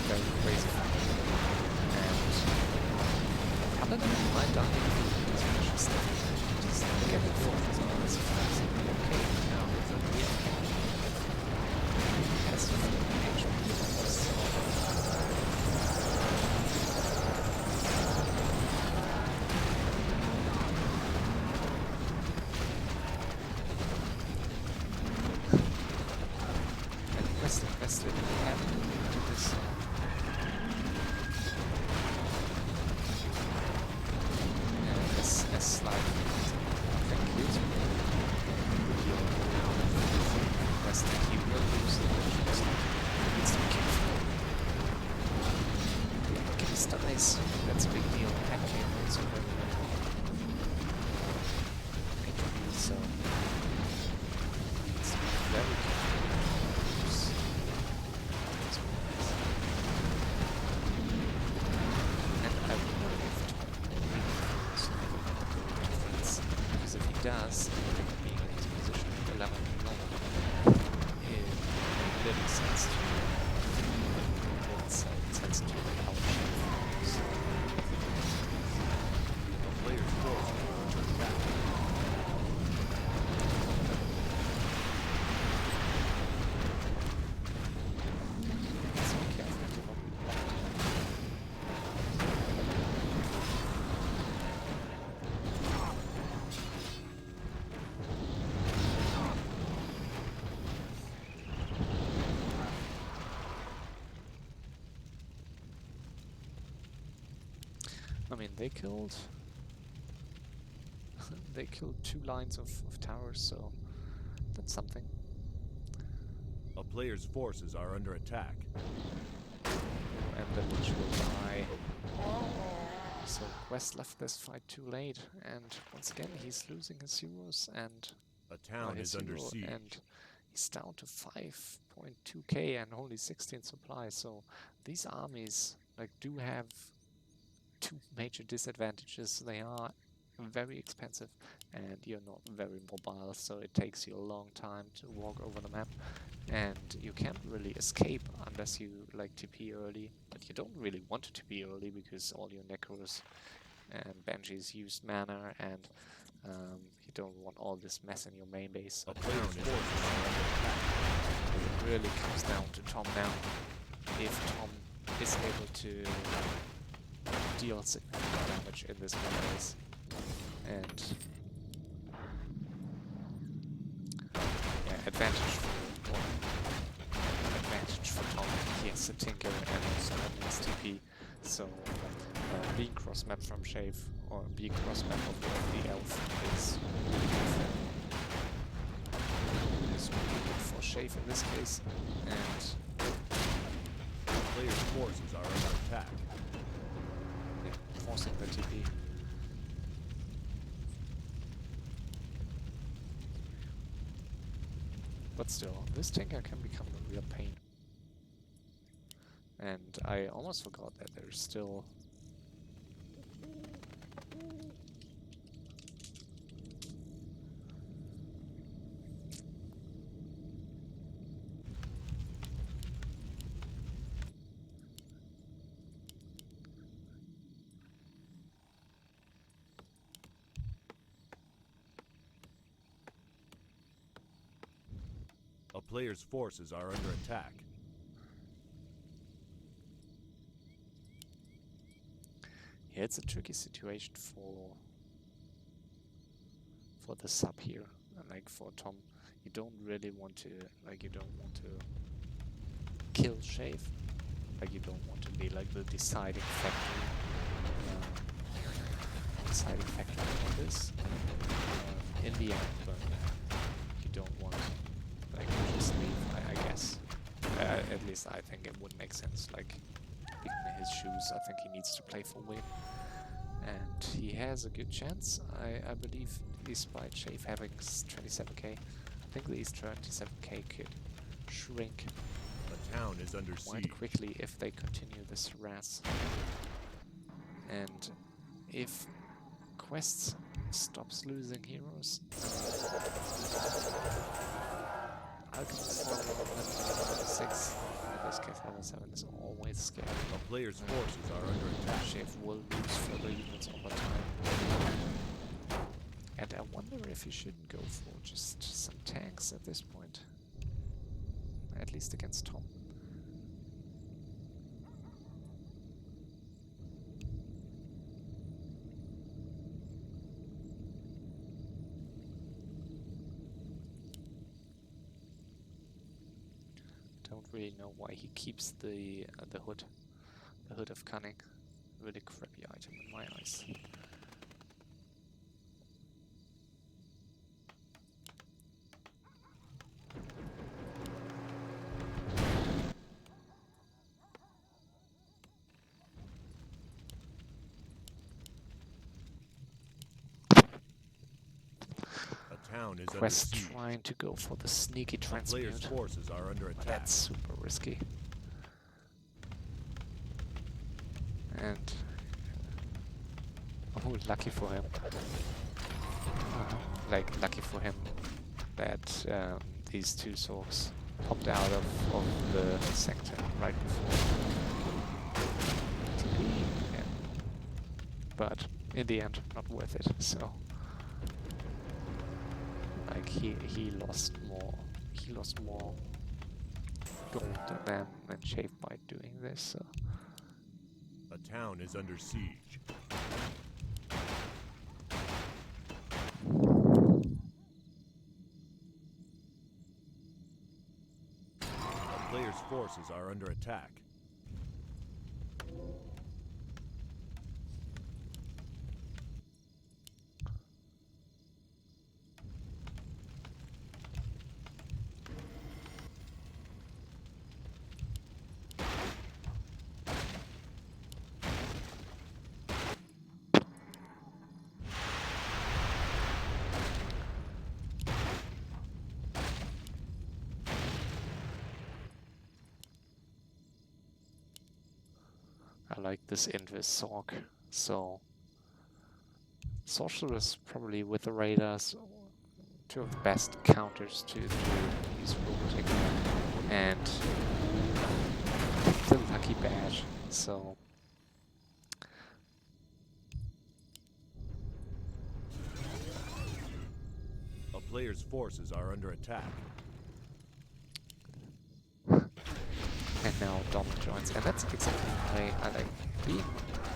Very crazy. And Paladin might die if he does finish stuff. Just get it for his own as fast. Okay, now it's a real has to HP. So and Quest invested heavily into this. As like thank you to Quest that he will lose the legend, so he needs to be careful. Case dies, that's a big deal. Actually, also very HP, so he needs to be very careful. And I wonder if because if he does, being in his position at 11 alone, it little sense to how it should. A player's force is under attack. So be careful to what we want. I mean, they killed they killed 2 lines of towers, so that's something. A player's forces are under attack. And the Lich will die. So Quest left this fight too late, and once again he's losing his heroes and A town is under siege. and he's down to 5.2k and only 16 supply. So these armies like do have 2 major disadvantages. They are very expensive and you're not very mobile, so it takes you a long time to walk over the map, and you can't really escape unless you like TP early, but you don't really want to TP early because all your Necros and Banshees use mana, and you don't want all this mess in your main base. So A player's forces are under attack. it really comes down to Tom now. If Tom is able to deal significant damage in this main base, and yeah, advantage for Tom. He has a Tinker and also has TP, so being cross map from Shave or being cross map of the elf is really good is really good for Shave in this case, and A player's forces are under attack. yeah, forcing the TP. But still, this Tinker can become a real pain. And I almost forgot that there's still A player's forces are under attack. yeah, it's a tricky situation for for the sub here. Like for Tom, you don't really want to, like you don't want to kill Shave. Like you don't want to be like the deciding factor on this in the end, but you don't want like to just leave, I guess. At least I think it would make sense. Like in his shoes, I think he needs to play for win, and he has a good chance. I believe, despite Shave having 27k, I think these 27k could shrink A town is under quite siege. quickly if they continue this harass. And if Quests stops losing heroes, Alchemist level 6, in this case level 7, is always scary. A player's forces are under attack. Shave will lose further units over time. And I wonder if he shouldn't go for just some tanks at this point. At least against Tom. Don't really know why he keeps the hood. The Hood of Cunning. Really crappy item in my eyes. A town is under Quest siege. trying to go for the sneaky A player's transmute. forces are under But attack. that's super risky. And oh, lucky for him. Like lucky for him that these two sorks popped out of the sector right before TP. Yeah. But in the end, not worth it. So like he lost more gold than Shave by doing this. So. A town is under siege. A player's forces are under attack. I like this Invis Sork. So Sorceress probably with the radars, two of the best counters to use robotic, and the lucky badge. So A player's forces are under attack. and now Donald joins, and that's exactly why I like being,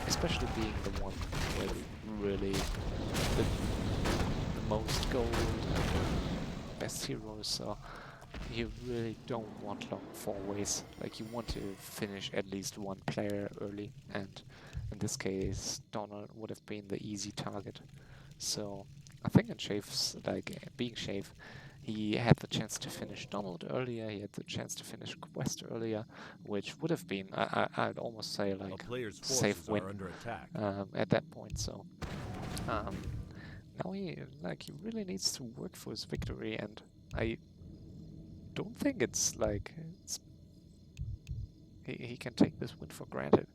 especially being the one with really the most gold and best heroes. So you really don't want long four-ways. Like you want to finish at least one player early, and in this case Donald would have been the easy target. So I think in Shave's, like being Shave, he had the chance to finish Donald earlier, he had the chance to finish Quest earlier, which would have been, I'd almost say, A like player's safe forces win are under attack. at that point. So now he really needs to work for his victory, and I don't think it's like he can take this win for granted.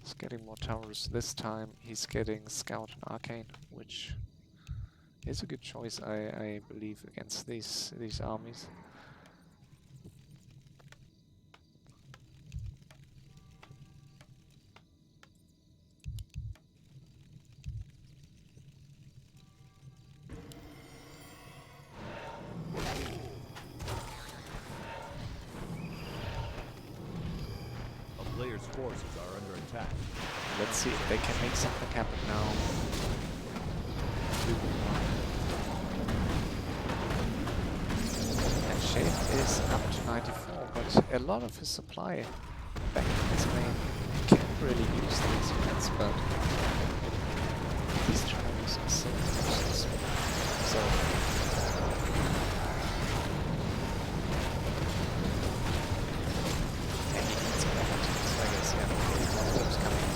He's getting more towers this time. He's getting Scout and Arcane, which is a good choice, I believe, against these armies. A player's Slayer's forces are under attack. Let's see if they can make something happen now. And Shade is up to 94, but a lot of his supply back in his main can't really use these units, but these Chinese are so useless. So and he needs more teams, I guess, yeah. More teams coming.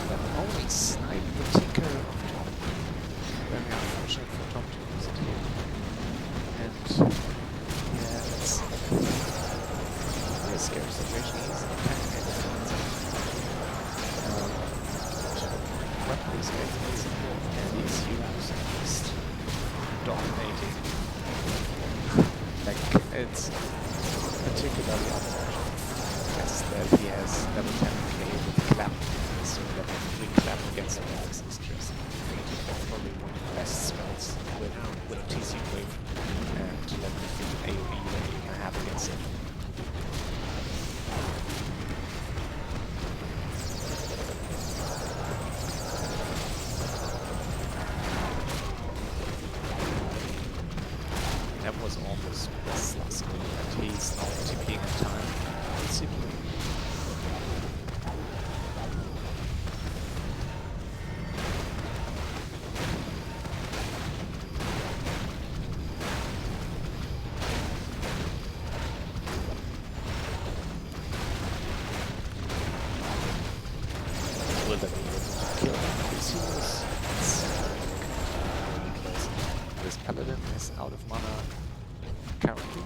But only snipe the tinker of Tom. Very unfortunate for Tom to lose it here. And yeah, it's a scary situation. He's not packing anything. Weapon is amazing, and he's used just dominating. Like, it's particularly unfortunate. Yes, that he has level 10k with clap. So level 3 clap against the orcs is just probably one of the best spells with TC wave and level 3 AoE that you can have against it. That was almost Quest's last goal, and he's now TPing in time. Simply. Will they be able to kill these heroes? This paladin is out of mana currently.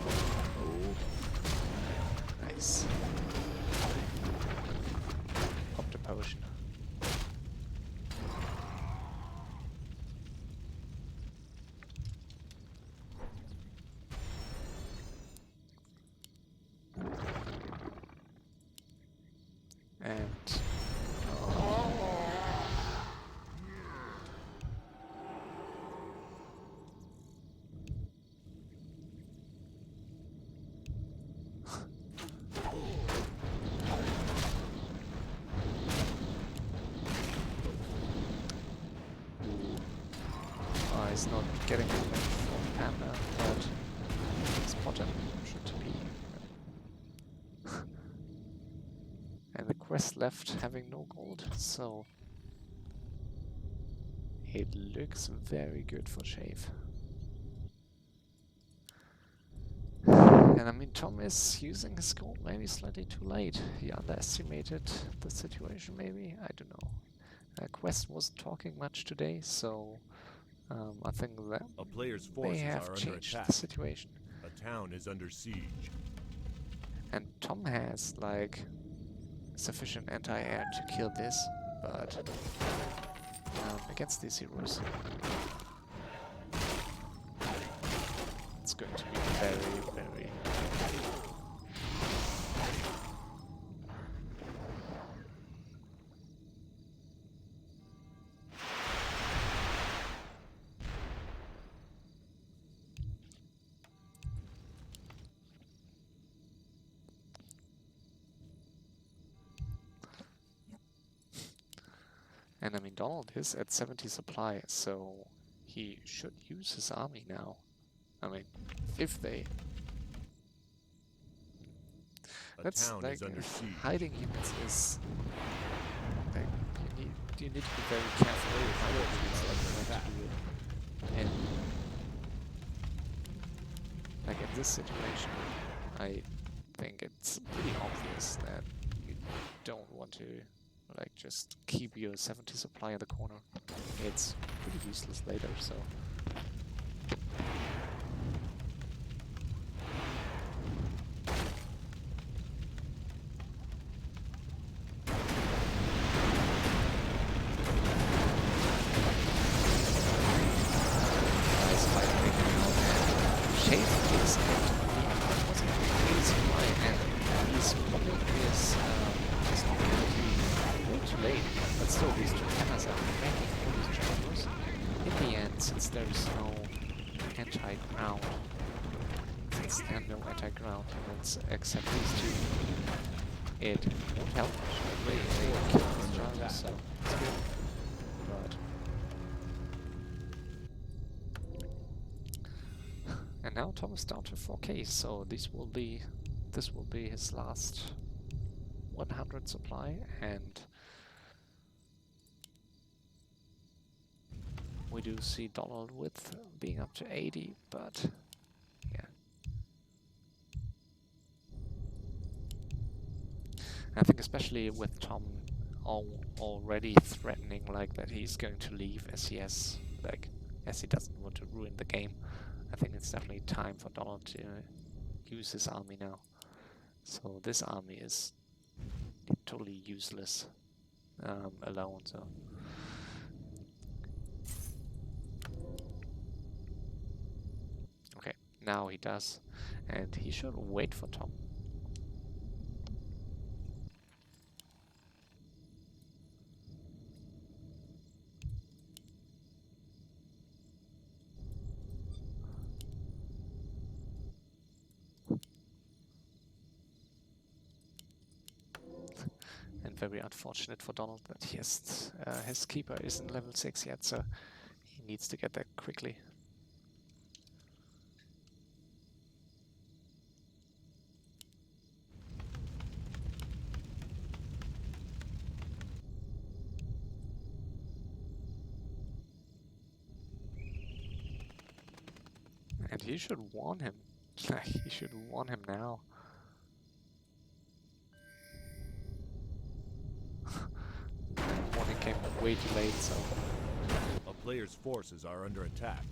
Oh, nice. Pop the potion. And he's not getting the win from Panda, but his bottom should be. And the quest left having no gold, so it looks very good for Shave. And I mean, Tom is using his gold maybe slightly too late. He underestimated the situation maybe, I don't know. Quest wasn't talking much today, so I think that A player's may forces have are under changed attack. the situation. A town is under siege. And Tom has like sufficient anti-air to kill this, but against these heroes it's going to be very, very And I mean, Donald is at 70 supply, so he should use his army now. I mean, if they... That's town like, is under siege. hiding units is... Like, you need to be very careful with hiding units like to do it. And... Like in this situation, I think it's pretty obvious that you don't want to like just keep your 70 supply in the corner. It's pretty useless later, so nice fight making out. Shade is wasn't really supply, and he's probably is not really way too late, but still these two cannot there is no anti-ground, since there are no anti-ground units except these two, it won't help much. Really, they kill this child, so it's good. But and now Thomas down to 4k, so this will be his last 100 supply, and we do see Donald with being up to 80, but yeah. I think especially with Tom already threatening like that he's going to leave as he doesn't want to ruin the game, I think it's definitely time for Donald to use his army now. So this army is totally useless alone, so okay, now he does, and he should wait for Tom. And very unfortunate for Donald that his keeper isn't level 6 yet, so he needs to get there quickly. And he should warn him. Like, he should warn him now. Warning came way too late, so... A player's forces are under attack.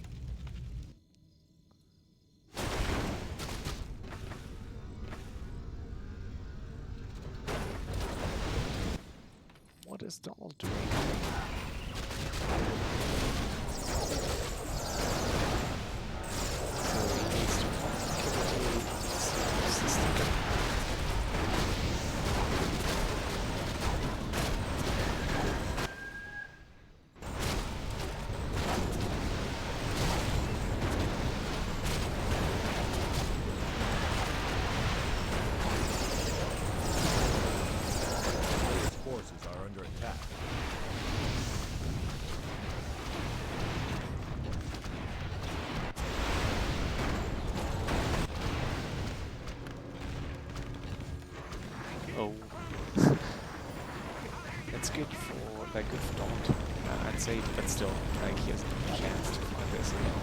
What is Donald doing? Oh, that's good for Donald, I'd say, but still, like, he has no chance to find this again.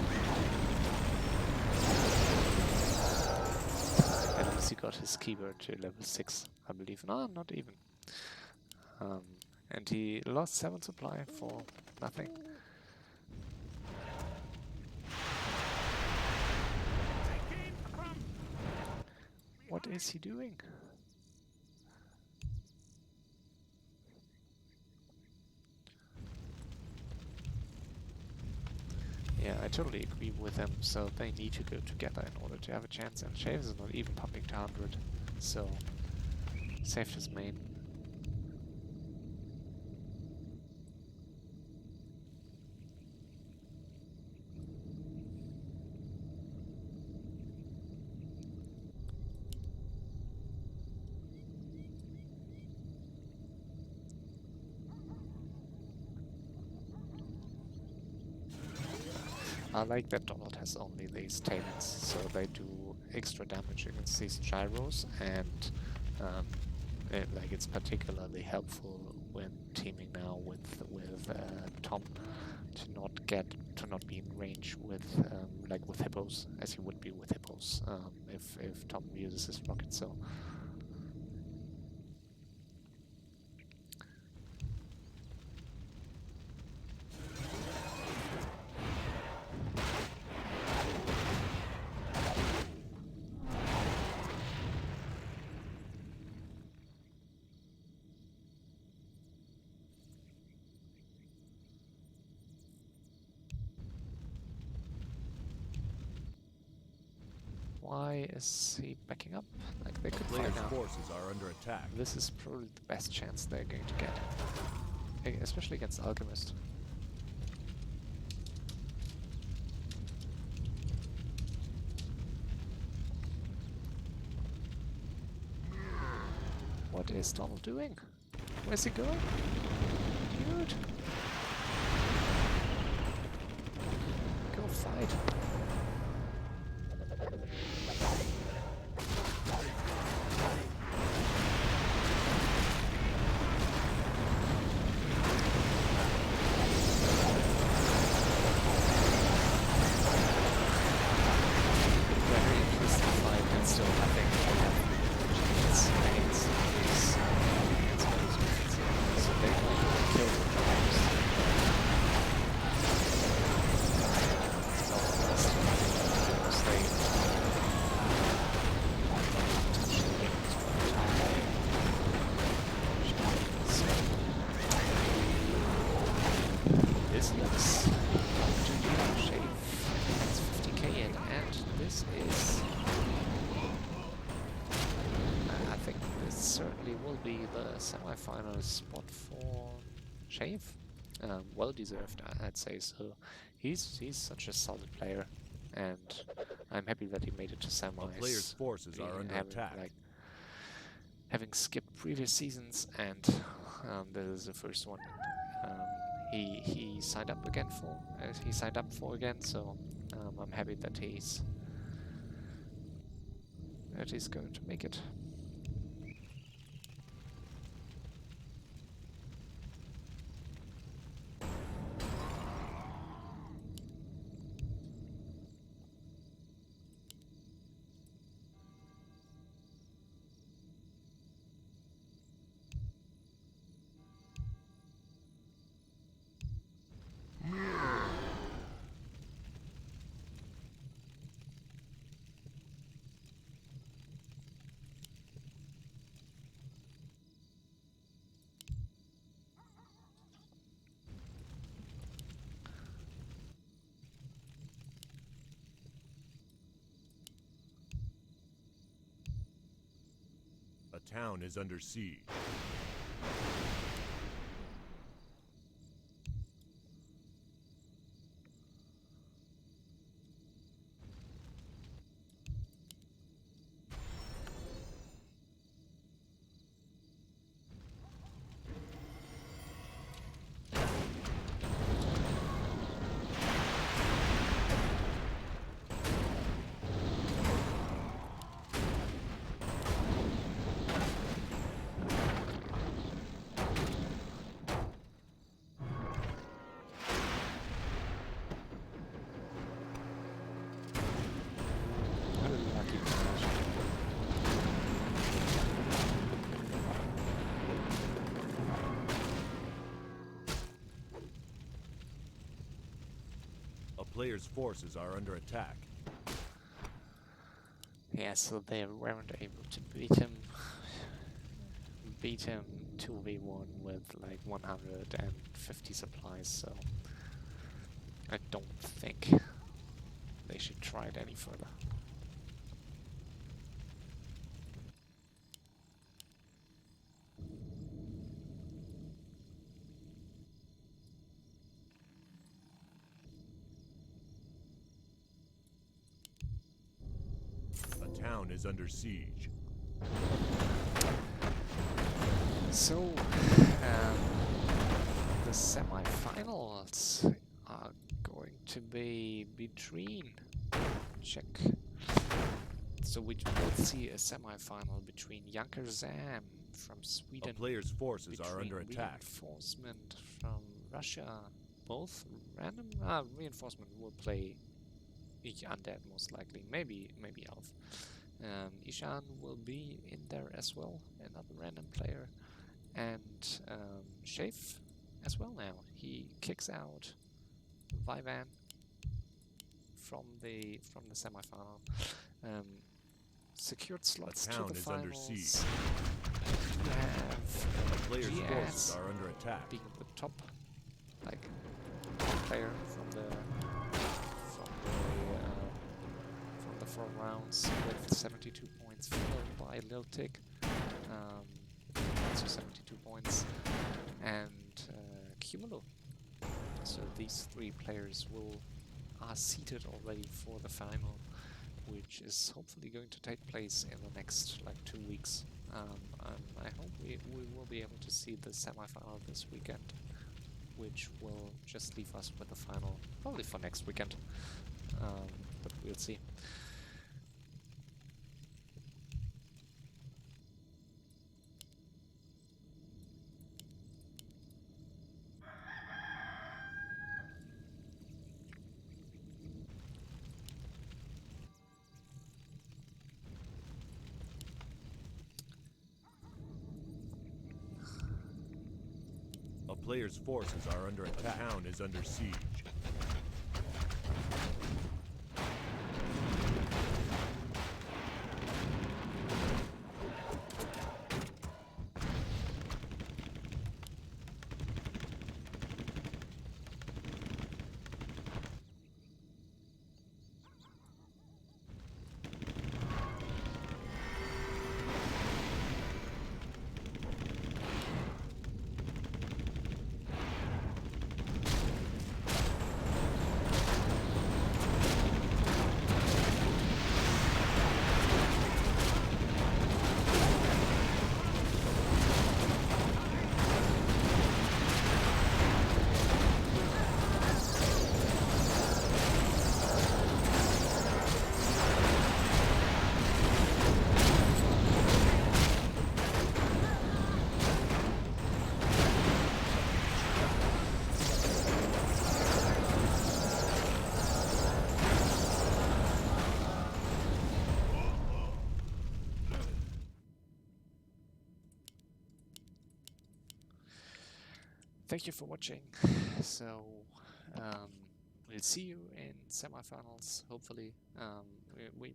At least he got his keyword to level 6, I believe. No, not even. And he lost 7 supply for nothing. What is he doing? Yeah, I totally agree with him, so they need to go together in order to have a chance, and Shaves is not even pumping to 100, so saved his main. I like that Donald has only these talents, so they do extra damage against these gyros, and it's particularly helpful when teaming now with Tom to not be in range with with hippos, as he would be with hippos if Tom uses his rocket. So. Why is he backing up? Like, they could fight now. Forces are under attack. This is probably the best chance they're going to get, especially against Alchemist. What is Donald doing? Where's he going? Dude! Go fight. Very interesting fight, and still I think they have chance against these units. So they might kill the drivers. Not the best, because they touch the units by the time they this looks GG shape. That's 50k in, and this is I think this certainly will be the semi-final spot for Shave. Well deserved, I'd say. So he's such a solid player, and I'm happy that he made it to semis. A player's forces are under attack. Having skipped previous seasons, and this is the first one he signed up again for. He signed up for again, so I'm happy that he's going to make it. A town is under siege. What a lucky position. A player's forces are under attack. Yeah, so they weren't able to beat him 2v1 with like 150 supplies, so I don't think they should try it any further. A town is under siege. So, the semi-finals are going to be between check. So we will see a semi-final between Janker Zam from Sweden. A player's forces are under attack. Reinforcement from Russia. Both random reinforcement will play undead most likely. Maybe Elf. Ishan will be in there as well, another random player, and Shafe as well now. He kicks out Vivan from the semi-final. Secured slots to the finals. Under siege. We have Players' GS forces are under attack. being the top player from the 4 rounds with 72 points, followed by Lil Tick, also 72 points, and Cumulo. So these 3 players are seated already for the final, which is hopefully going to take place in the next 2 weeks. I hope we will be able to see the semi-final this weekend, which will just leave us with the final probably for next weekend, but we'll see. A player's forces are under attack. A town is under siege. Thank you for watching. So we'll see you in semifinals. Hopefully, we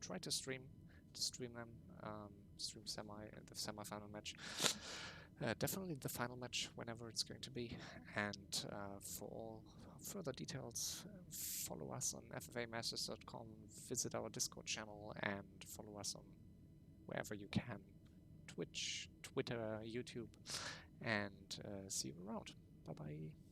try to stream them, stream the semifinal match. Definitely the final match whenever it's going to be. And for all further details, follow us on ffamasters.com, visit our Discord channel, and follow us on wherever you can. Twitch, Twitter, YouTube, and see you around. Bye bye.